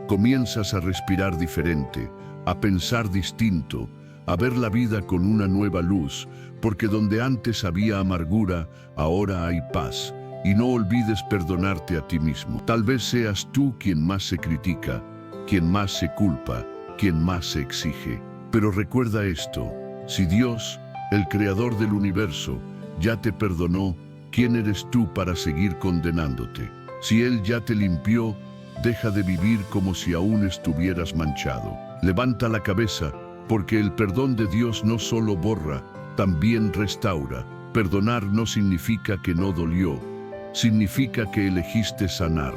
Speaker 1: Comienzas a respirar diferente, a pensar distinto, a ver la vida con una nueva luz, porque donde antes había amargura, ahora hay paz. Y no olvides perdonarte a ti mismo. Tal vez seas tú quien más se critica, quien más se culpa, quien más se exige. Pero recuerda esto, si Dios, el creador del universo, ya te perdonó, ¿quién eres tú para seguir condenándote? Si Él ya te limpió, deja de vivir como si aún estuvieras manchado. Levanta la cabeza, porque el perdón de Dios no solo borra, también restaura. Perdonar no significa que no dolió, significa que elegiste sanar.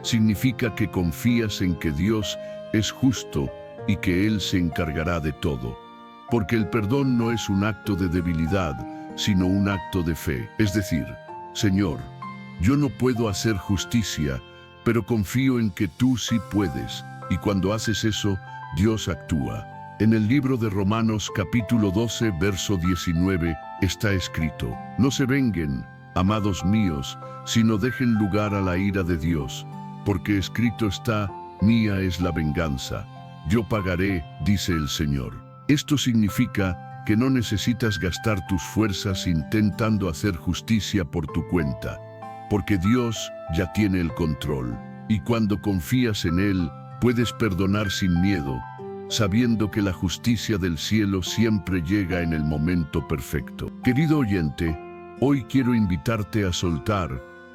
Speaker 1: Significa que confías en que Dios es justo y que Él se encargará de todo. Porque el perdón no es un acto de debilidad, sino un acto de fe. Es decir, Señor, yo no puedo hacer justicia, pero confío en que tú sí puedes. Y cuando haces eso, Dios actúa. En el libro de Romanos capítulo 12, verso 19, está escrito: no se venguen, amados míos, sino dejen lugar a la ira de Dios, porque escrito está: mía es la venganza, yo pagaré, dice el Señor. Esto significa que no necesitas gastar tus fuerzas intentando hacer justicia por tu cuenta, porque Dios ya tiene el control. Y cuando confías en Él, puedes perdonar sin miedo, sabiendo que la justicia del cielo siempre llega en el momento perfecto. Querido oyente, hoy quiero invitarte a soltar,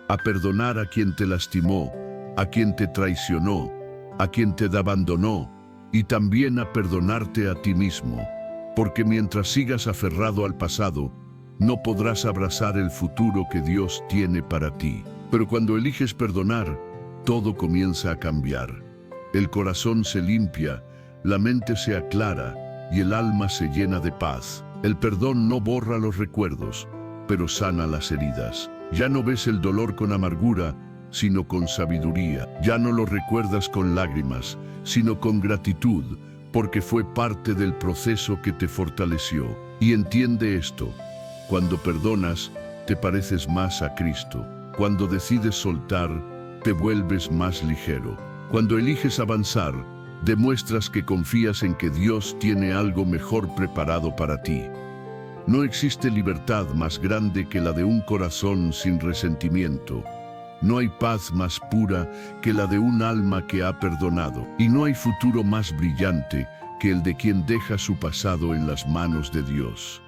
Speaker 1: a perdonar a quien te lastimó, a quien te traicionó, a quien te abandonó, y también a perdonarte a ti mismo, porque mientras sigas aferrado al pasado, no podrás abrazar el futuro que Dios tiene para ti. Pero cuando eliges perdonar, todo comienza a cambiar. El corazón se limpia, la mente se aclara y el alma se llena de paz. El perdón no borra los recuerdos, pero sana las heridas. Ya no ves el dolor con amargura, sino con sabiduría. Ya no lo recuerdas con lágrimas, sino con gratitud, porque fue parte del proceso que te fortaleció. Y entiende esto: cuando perdonas, te pareces más a Cristo. Cuando decides soltar, te vuelves más ligero. Cuando eliges avanzar, demuestras que confías en que Dios tiene algo mejor preparado para ti. No existe libertad más grande que la de un corazón sin resentimiento. No hay paz más pura que la de un alma que ha perdonado. Y no hay futuro más brillante que el de quien deja su pasado en las manos de Dios.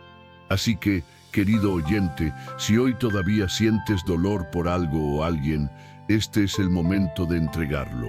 Speaker 1: Así que, querido oyente, si hoy todavía sientes dolor por algo o alguien, este es el momento de entregarlo.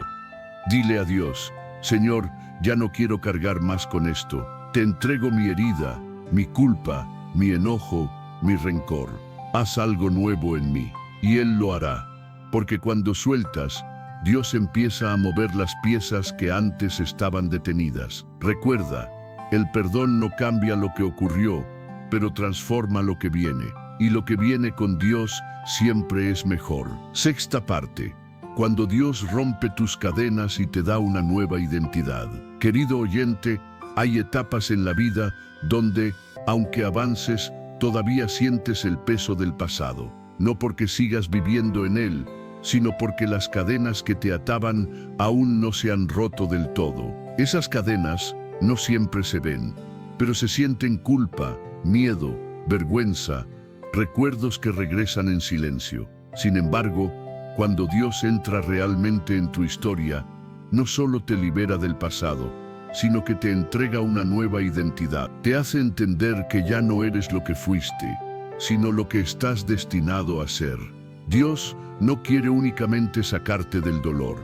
Speaker 1: Dile a Dios: Señor, ya no quiero cargar más con esto. Te entrego mi herida, mi culpa, mi enojo, mi rencor. Haz algo nuevo en mí. Y Él lo hará. Porque cuando sueltas, Dios empieza a mover las piezas que antes estaban detenidas. Recuerda, el perdón no cambia lo que ocurrió, pero transforma lo que viene. Y lo que viene con Dios siempre es mejor. Sexta parte. Cuando Dios rompe tus cadenas y te da una nueva identidad. Querido oyente, hay etapas en la vida donde, aunque avances, todavía sientes el peso del pasado. No porque sigas viviendo en él, sino porque las cadenas que te ataban aún no se han roto del todo. Esas cadenas no siempre se ven, pero se sienten culpa, miedo, vergüenza, recuerdos que regresan en silencio. Sin embargo, cuando Dios entra realmente en tu historia, no solo te libera del pasado, sino que te entrega una nueva identidad. Te hace entender que ya no eres lo que fuiste, sino lo que estás destinado a ser. Dios no quiere únicamente sacarte del dolor,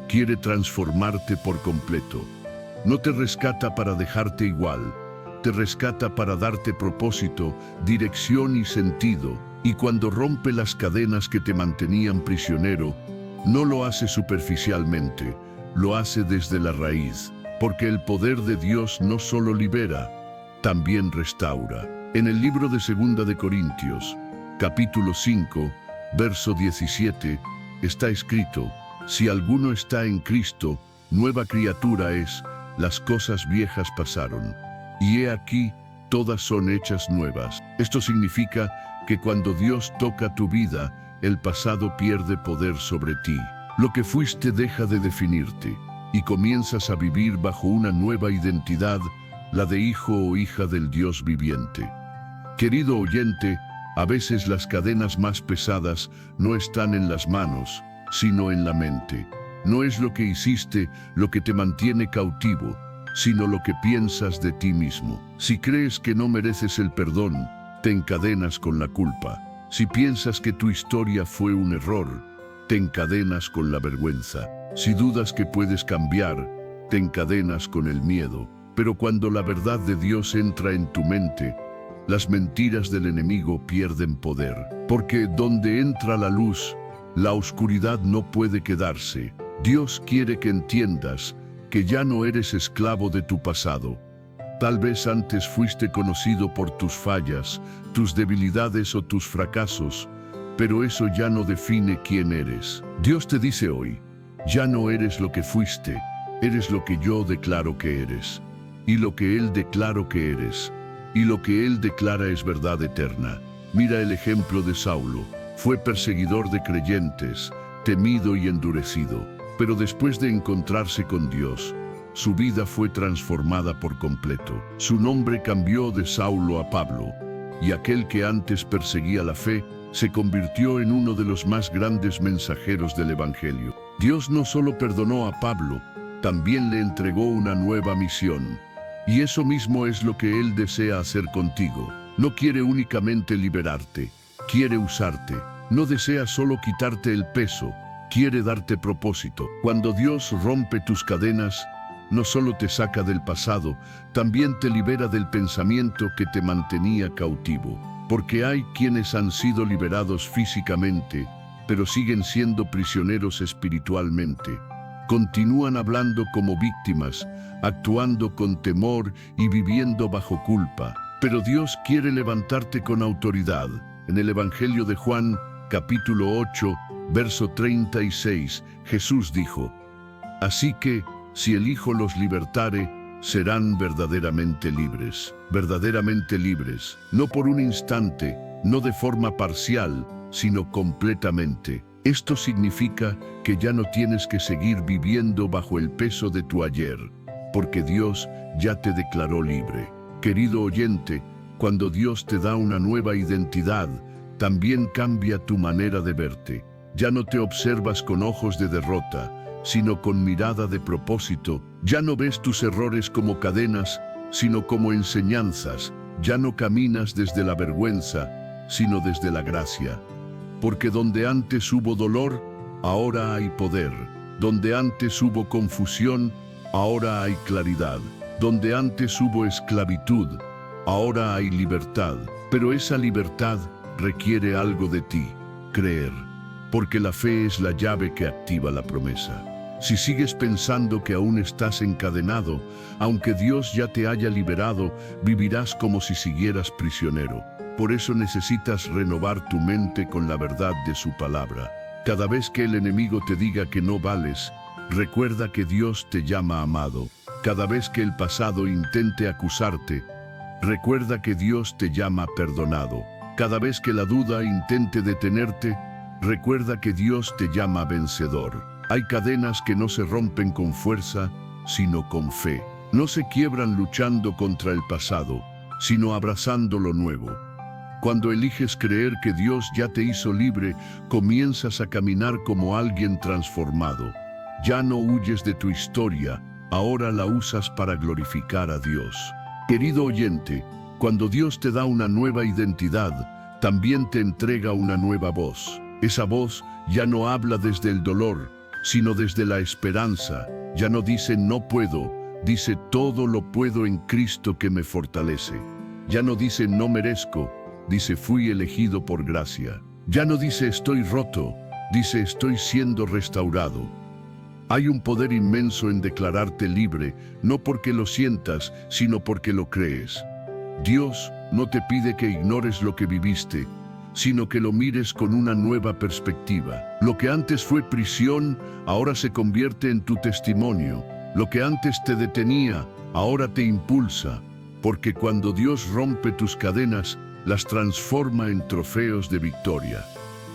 Speaker 1: quiere transformarte por completo. No te rescata para dejarte igual, te rescata para darte propósito, dirección y sentido. Y cuando rompe las cadenas que te mantenían prisionero, no lo hace superficialmente, lo hace desde la raíz, porque el poder de Dios no solo libera, también restaura. En el libro de 2 de Corintios, capítulo 5, verso 17, está escrito: si alguno está en Cristo, nueva criatura es, las cosas viejas pasaron, y he aquí, todas son hechas nuevas. Esto significa que cuando Dios toca tu vida, el pasado pierde poder sobre ti. Lo que fuiste deja de definirte, y comienzas a vivir bajo una nueva identidad la de hijo o hija del Dios viviente. Querido oyente, a veces las cadenas más pesadas no están en las manos, sino en la mente. No es lo que hiciste lo que te mantiene cautivo, sino lo que piensas de ti mismo. Si crees que no mereces el perdón, te encadenas con la culpa. Si piensas que tu historia fue un error, te encadenas con la vergüenza. Si dudas que puedes cambiar, te encadenas con el miedo. Pero cuando la verdad de Dios entra en tu mente, las mentiras del enemigo pierden poder. Porque donde entra la luz, la oscuridad no puede quedarse. Dios quiere que entiendas que ya no eres esclavo de tu pasado. Tal vez antes fuiste conocido por tus fallas, tus debilidades o tus fracasos, pero eso ya no define quién eres. Dios te dice hoy, ya no eres lo que fuiste, eres lo que yo declaro que eres. Y lo que Él declaró que eres, y lo que Él declara es verdad eterna. Mira el ejemplo de Saulo. Fue perseguidor de creyentes, temido y endurecido, pero después de encontrarse con Dios, su vida fue transformada por completo. Su nombre cambió de Saulo a Pablo, y aquel que antes perseguía la fe se convirtió en uno de los más grandes mensajeros del Evangelio. Dios no solo perdonó a Pablo, también le entregó una nueva misión. Y eso mismo es lo que Él desea hacer contigo. No quiere únicamente liberarte, quiere usarte. No desea solo quitarte el peso, quiere darte propósito. Cuando Dios rompe tus cadenas, no solo te saca del pasado, también te libera del pensamiento que te mantenía cautivo. Porque hay quienes han sido liberados físicamente, pero siguen siendo prisioneros espiritualmente. Continúan hablando como víctimas, actuando con temor y viviendo bajo culpa. Pero Dios quiere levantarte con autoridad. En el Evangelio de Juan, capítulo 8, verso 36, Jesús dijo: Así que, si el Hijo los libertare, serán verdaderamente libres. Verdaderamente libres, no por un instante, no de forma parcial, sino completamente. Esto significa que ya no tienes que seguir viviendo bajo el peso de tu ayer, porque Dios ya te declaró libre. Querido oyente, cuando Dios te da una nueva identidad, también cambia tu manera de verte. Ya no te observas con ojos de derrota, sino con mirada de propósito. Ya no ves tus errores como cadenas, sino como enseñanzas. Ya no caminas desde la vergüenza, sino desde la gracia. Porque donde antes hubo dolor, ahora hay poder. Donde antes hubo confusión, ahora hay claridad. Donde antes hubo esclavitud, ahora hay libertad. Pero esa libertad requiere algo de ti: creer. Porque la fe es la llave que activa la promesa. Si sigues pensando que aún estás encadenado, aunque Dios ya te haya liberado, vivirás como si siguieras prisionero. Por eso necesitas renovar tu mente con la verdad de su palabra. Cada vez que el enemigo te diga que no vales, recuerda que Dios te llama amado. Cada vez que el pasado intente acusarte, recuerda que Dios te llama perdonado. Cada vez que la duda intente detenerte, recuerda que Dios te llama vencedor. Hay cadenas que no se rompen con fuerza, sino con fe. No se quiebran luchando contra el pasado, sino abrazando lo nuevo. Cuando eliges creer que Dios ya te hizo libre, comienzas a caminar como alguien transformado. Ya no huyes de tu historia, ahora la usas para glorificar a Dios. Querido oyente, cuando Dios te da una nueva identidad, también te entrega una nueva voz. Esa voz ya no habla desde el dolor, sino desde la esperanza. Ya no dice no puedo, dice todo lo puedo en Cristo que me fortalece. Ya no dice no merezco, dice fui elegido por gracia. Ya no dice estoy roto, dice estoy siendo restaurado. Hay un poder inmenso en declararte libre, no porque lo sientas, sino porque lo crees. Dios no te pide que ignores lo que viviste, sino que lo mires con una nueva perspectiva. Lo que antes fue prisión, ahora se convierte en tu testimonio. Lo que antes te detenía, ahora te impulsa. Porque cuando Dios rompe tus cadenas, las transforma en trofeos de victoria.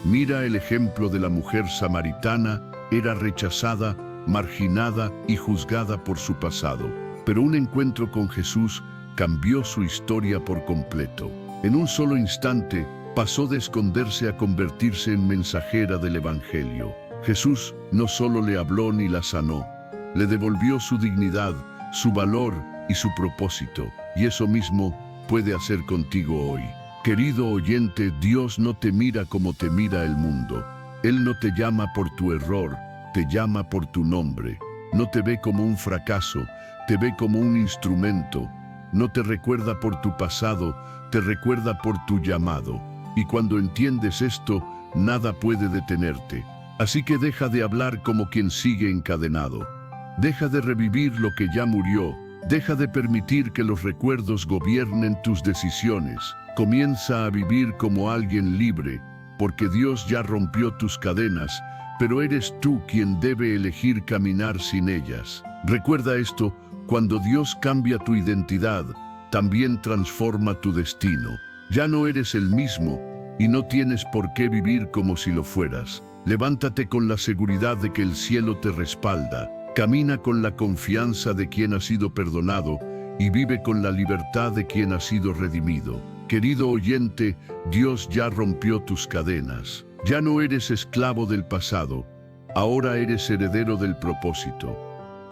Speaker 1: Mira el ejemplo de la mujer samaritana. Era rechazada, marginada y juzgada por su pasado. pero un encuentro con Jesús cambió su historia por completo. En un solo instante, pasó de esconderse a convertirse en mensajera del Evangelio. Jesús no solo le habló ni la sanó, le devolvió su dignidad, su valor y su propósito. Y eso mismo puede hacer contigo hoy. Querido oyente, Dios no te mira como te mira el mundo. Él no te llama por tu error, te llama por tu nombre. No te ve como un fracaso, te ve como un instrumento. No te recuerda por tu pasado, te recuerda por tu llamado. Y cuando entiendes esto, nada puede detenerte. Así que deja de hablar como quien sigue encadenado. Deja de revivir lo que ya murió. Deja de permitir que los recuerdos gobiernen tus decisiones. Comienza a vivir como alguien libre, porque Dios ya rompió tus cadenas, pero eres tú quien debe elegir caminar sin ellas. Recuerda esto, cuando Dios cambia tu identidad, también transforma tu destino. Ya no eres el mismo y no tienes por qué vivir como si lo fueras. Levántate con la seguridad de que el cielo te respalda. Camina con la confianza de quien ha sido perdonado y vive con la libertad de quien ha sido redimido. Querido oyente, Dios ya rompió tus cadenas. Ya no eres esclavo del pasado, ahora eres heredero del propósito.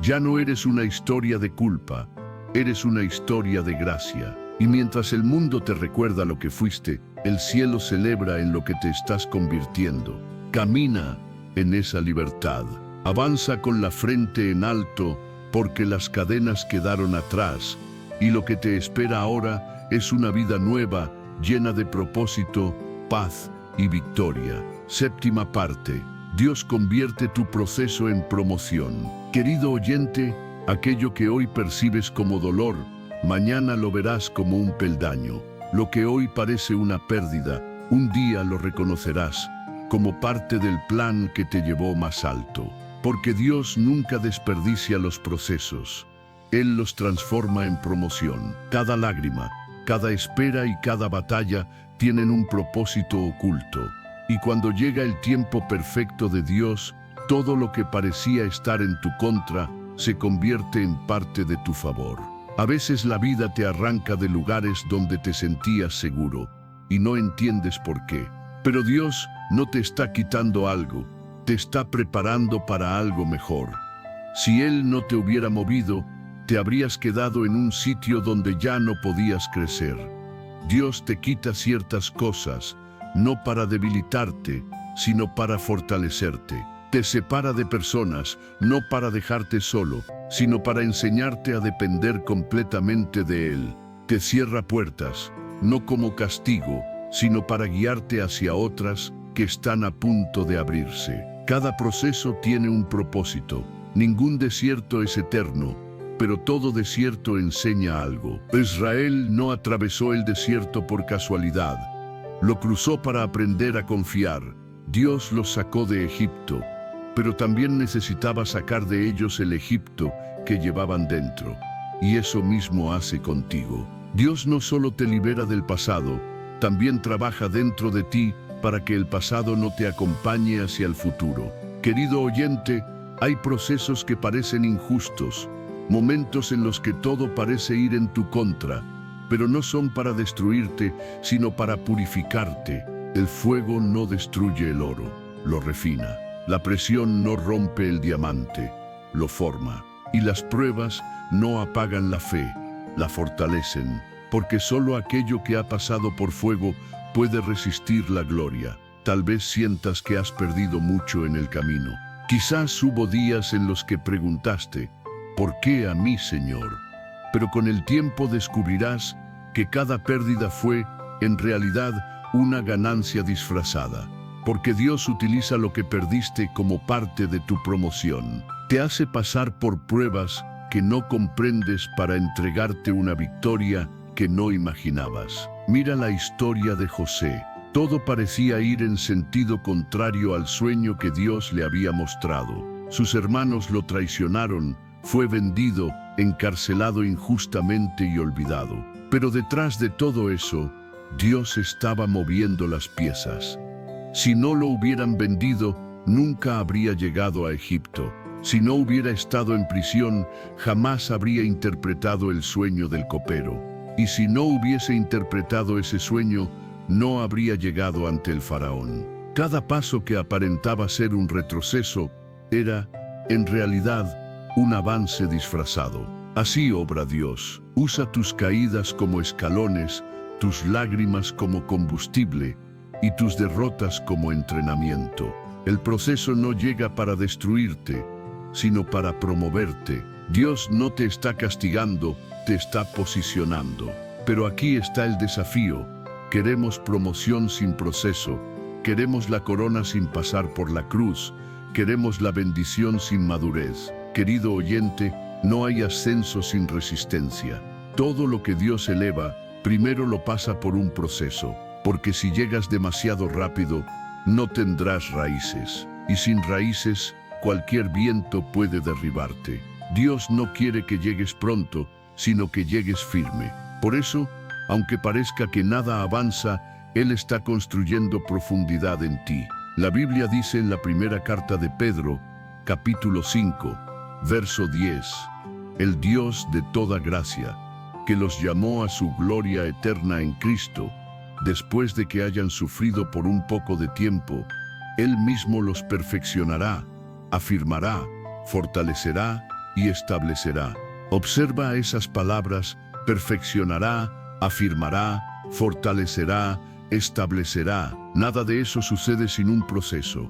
Speaker 1: Ya no eres una historia de culpa, eres una historia de gracia. Y mientras el mundo te recuerda lo que fuiste, el cielo celebra en lo que te estás convirtiendo. Camina en esa libertad. Avanza con la frente en alto, porque las cadenas quedaron atrás, y lo que te espera ahora es una vida nueva, llena de propósito, paz y victoria. Séptima parte. Dios convierte tu proceso en promoción. Querido oyente, aquello que hoy percibes como dolor, mañana lo verás como un peldaño. Lo que hoy parece una pérdida, un día lo reconocerás como parte del plan que te llevó más alto. Porque Dios nunca desperdicia los procesos. Él los transforma en promoción. Cada lágrima, cada espera y cada batalla tienen un propósito oculto. Y cuando llega el tiempo perfecto de Dios, todo lo que parecía estar en tu contra se convierte en parte de tu favor. A veces la vida te arranca de lugares donde te sentías seguro y no entiendes por qué. Pero Dios no te está quitando algo, te está preparando para algo mejor. Si Él no te hubiera movido, te habrías quedado en un sitio donde ya no podías crecer. Dios te quita ciertas cosas, no para debilitarte, sino para fortalecerte. Te separa de personas, no para dejarte solo, sino para enseñarte a depender completamente de Él. Te cierra puertas, no como castigo, sino para guiarte hacia otras que están a punto de abrirse. Cada proceso tiene un propósito. Ningún desierto es eterno, pero todo desierto enseña algo. Israel no atravesó el desierto por casualidad. Lo cruzó para aprender a confiar. Dios los sacó de Egipto, pero también necesitaba sacar de ellos el Egipto que llevaban dentro. Y eso mismo hace contigo. Dios no solo te libera del pasado, también trabaja dentro de ti para que el pasado no te acompañe hacia el futuro. Querido oyente, hay procesos que parecen injustos, momentos en los que todo parece ir en tu contra, pero no son para destruirte, sino para purificarte. El fuego no destruye el oro, lo refina. La presión no rompe el diamante, lo forma. Y las pruebas no apagan la fe, la fortalecen, porque solo aquello que ha pasado por fuego puede resistir la gloria. Tal vez sientas que has perdido mucho en el camino. Quizás hubo días en los que preguntaste, ¿por qué a mí, Señor? Pero con el tiempo descubrirás que cada pérdida fue, en realidad, una ganancia disfrazada. Porque Dios utiliza lo que perdiste como parte de tu promoción. Te hace pasar por pruebas que no comprendes para entregarte una victoria que no imaginabas. Mira la historia de José. Todo parecía ir en sentido contrario al sueño que Dios le había mostrado. Sus hermanos lo traicionaron, fue vendido, encarcelado injustamente y olvidado. Pero detrás de todo eso, Dios estaba moviendo las piezas. Si no lo hubieran vendido, nunca habría llegado a Egipto. Si no hubiera estado en prisión, jamás habría interpretado el sueño del copero. Y si no hubiese interpretado ese sueño, no habría llegado ante el faraón. Cada paso que aparentaba ser un retroceso era, en realidad, un avance disfrazado. Así obra Dios. Usa tus caídas como escalones, tus lágrimas como combustible y tus derrotas como entrenamiento. El proceso no llega para destruirte, sino para promoverte. Dios no te está castigando, te está posicionando. Pero aquí está el desafío. Queremos promoción sin proceso. Queremos la corona sin pasar por la cruz. Queremos la bendición sin madurez. Querido oyente, no hay ascenso sin resistencia. Todo lo que Dios eleva, primero lo pasa por un proceso. Porque si llegas demasiado rápido, no tendrás raíces. Y sin raíces, cualquier viento puede derribarte. Dios no quiere que llegues pronto, sino que llegues firme. Por eso, aunque parezca que nada avanza, Él está construyendo profundidad en ti. La Biblia dice en la primera carta de Pedro, capítulo 5, verso 10, el Dios de toda gracia, que los llamó a su gloria eterna en Cristo, después de que hayan sufrido por un poco de tiempo, Él mismo los perfeccionará, afirmará, fortalecerá y establecerá. Observa esas palabras: perfeccionará, afirmará, fortalecerá, establecerá. Nada de eso sucede sin un proceso.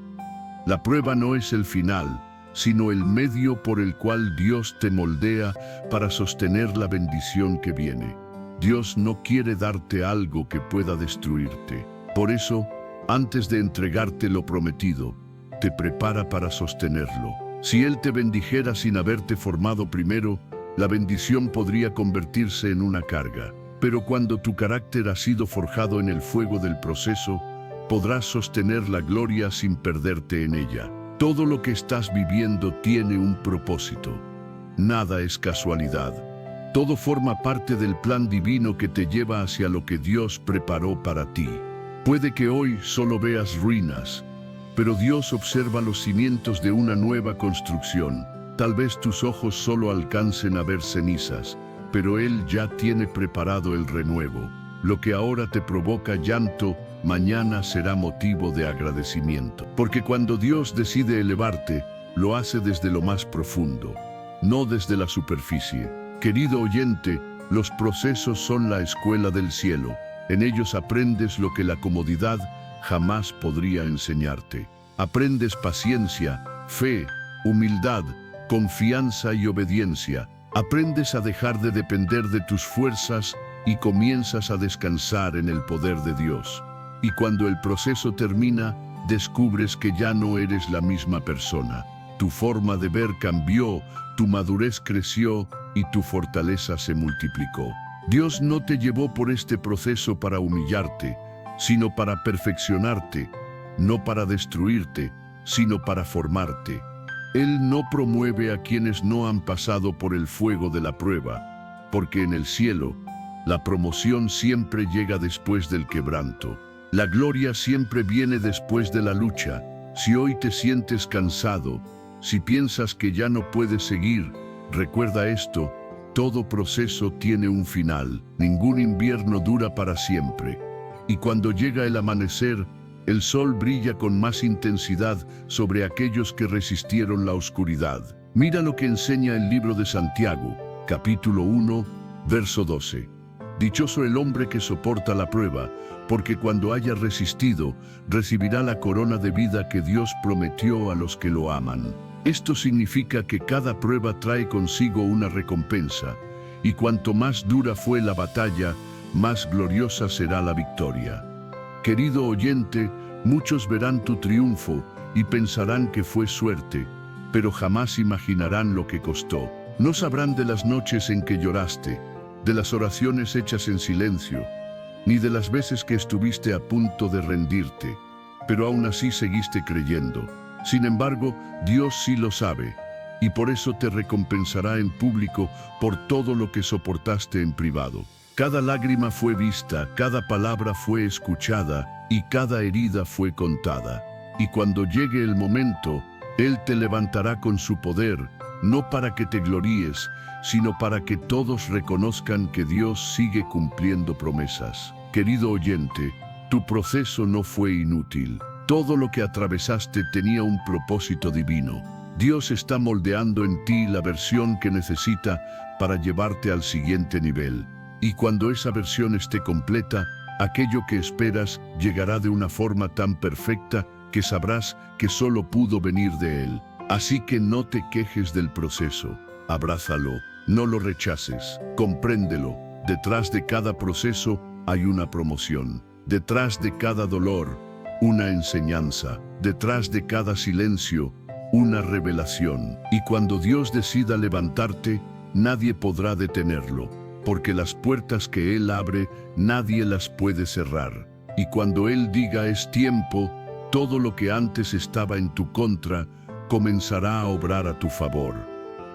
Speaker 1: La prueba no es el final, sino el medio por el cual Dios te moldea para sostener la bendición que viene. Dios no quiere darte algo que pueda destruirte. Por eso, antes de entregarte lo prometido, te prepara para sostenerlo. Si Él te bendijera sin haberte formado primero, la bendición podría convertirse en una carga. Pero cuando tu carácter ha sido forjado en el fuego del proceso, podrás sostener la gloria sin perderte en ella. Todo lo que estás viviendo tiene un propósito. Nada es casualidad. Todo forma parte del plan divino que te lleva hacia lo que Dios preparó para ti. Puede que hoy solo veas ruinas, pero Dios observa los cimientos de una nueva construcción. Tal vez tus ojos solo alcancen a ver cenizas, pero Él ya tiene preparado el renuevo. Lo que ahora te provoca llanto, mañana será motivo de agradecimiento. Porque cuando Dios decide elevarte, lo hace desde lo más profundo, no desde la superficie. Querido oyente, los procesos son la escuela del cielo. En ellos aprendes lo que la comodidad jamás podría enseñarte. Aprendes paciencia, fe, humildad, confianza y obediencia. Aprendes a dejar de depender de tus fuerzas y comienzas a descansar en el poder de Dios. Y cuando el proceso termina, descubres que ya no eres la misma persona. Tu forma de ver cambió, tu madurez creció y tu fortaleza se multiplicó. Dios no te llevó por este proceso para humillarte, sino para perfeccionarte, no para destruirte, sino para formarte. Él no promueve a quienes no han pasado por el fuego de la prueba, porque en el cielo, la promoción siempre llega después del quebranto. La gloria siempre viene después de la lucha. Si hoy te sientes cansado, si piensas que ya no puedes seguir, recuerda esto: todo proceso tiene un final. Ningún invierno dura para siempre. Y cuando llega el amanecer, el sol brilla con más intensidad sobre aquellos que resistieron la oscuridad. Mira lo que enseña el libro de Santiago, capítulo 1, verso 12. Dichoso el hombre que soporta la prueba, porque cuando haya resistido, recibirá la corona de vida que Dios prometió a los que lo aman. Esto significa que cada prueba trae consigo una recompensa, y cuanto más dura fue la batalla, más gloriosa será la victoria. Querido oyente, muchos verán tu triunfo y pensarán que fue suerte, pero jamás imaginarán lo que costó. No sabrán de las noches en que lloraste, de las oraciones hechas en silencio, ni de las veces que estuviste a punto de rendirte, pero aún así seguiste creyendo. Sin embargo, Dios sí lo sabe, y por eso te recompensará en público por todo lo que soportaste en privado. Cada lágrima fue vista, cada palabra fue escuchada y cada herida fue contada. Y cuando llegue el momento, Él te levantará con su poder, no para que te gloríes, sino para que todos reconozcan que Dios sigue cumpliendo promesas. Querido oyente, tu proceso no fue inútil. Todo lo que atravesaste tenía un propósito divino. Dios está moldeando en ti la versión que necesita para llevarte al siguiente nivel. Y cuando esa versión esté completa, aquello que esperas llegará de una forma tan perfecta que sabrás que solo pudo venir de Él. Así que no te quejes del proceso, abrázalo, no lo rechaces, compréndelo. Detrás de cada proceso hay una promoción. Detrás de cada dolor, una enseñanza. Detrás de cada silencio, una revelación. Y cuando Dios decida levantarte, nadie podrá detenerlo, porque las puertas que Él abre, nadie las puede cerrar. Y cuando Él diga es tiempo, todo lo que antes estaba en tu contra, comenzará a obrar a tu favor.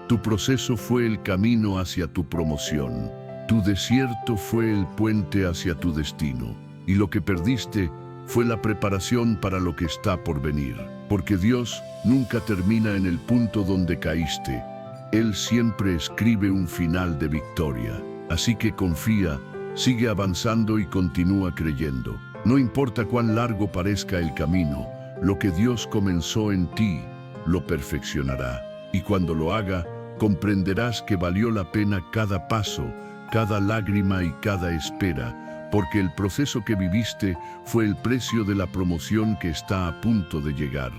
Speaker 1: Tu proceso fue el camino hacia tu promoción. Tu desierto fue el puente hacia tu destino. Y lo que perdiste fue la preparación para lo que está por venir. Porque Dios nunca termina en el punto donde caíste. Él siempre escribe un final de victoria. Así que confía, sigue avanzando y continúa creyendo. No importa cuán largo parezca el camino, lo que Dios comenzó en ti, lo perfeccionará. Y cuando lo haga, comprenderás que valió la pena cada paso, cada lágrima y cada espera, porque el proceso que viviste fue el precio de la promoción que está a punto de llegar.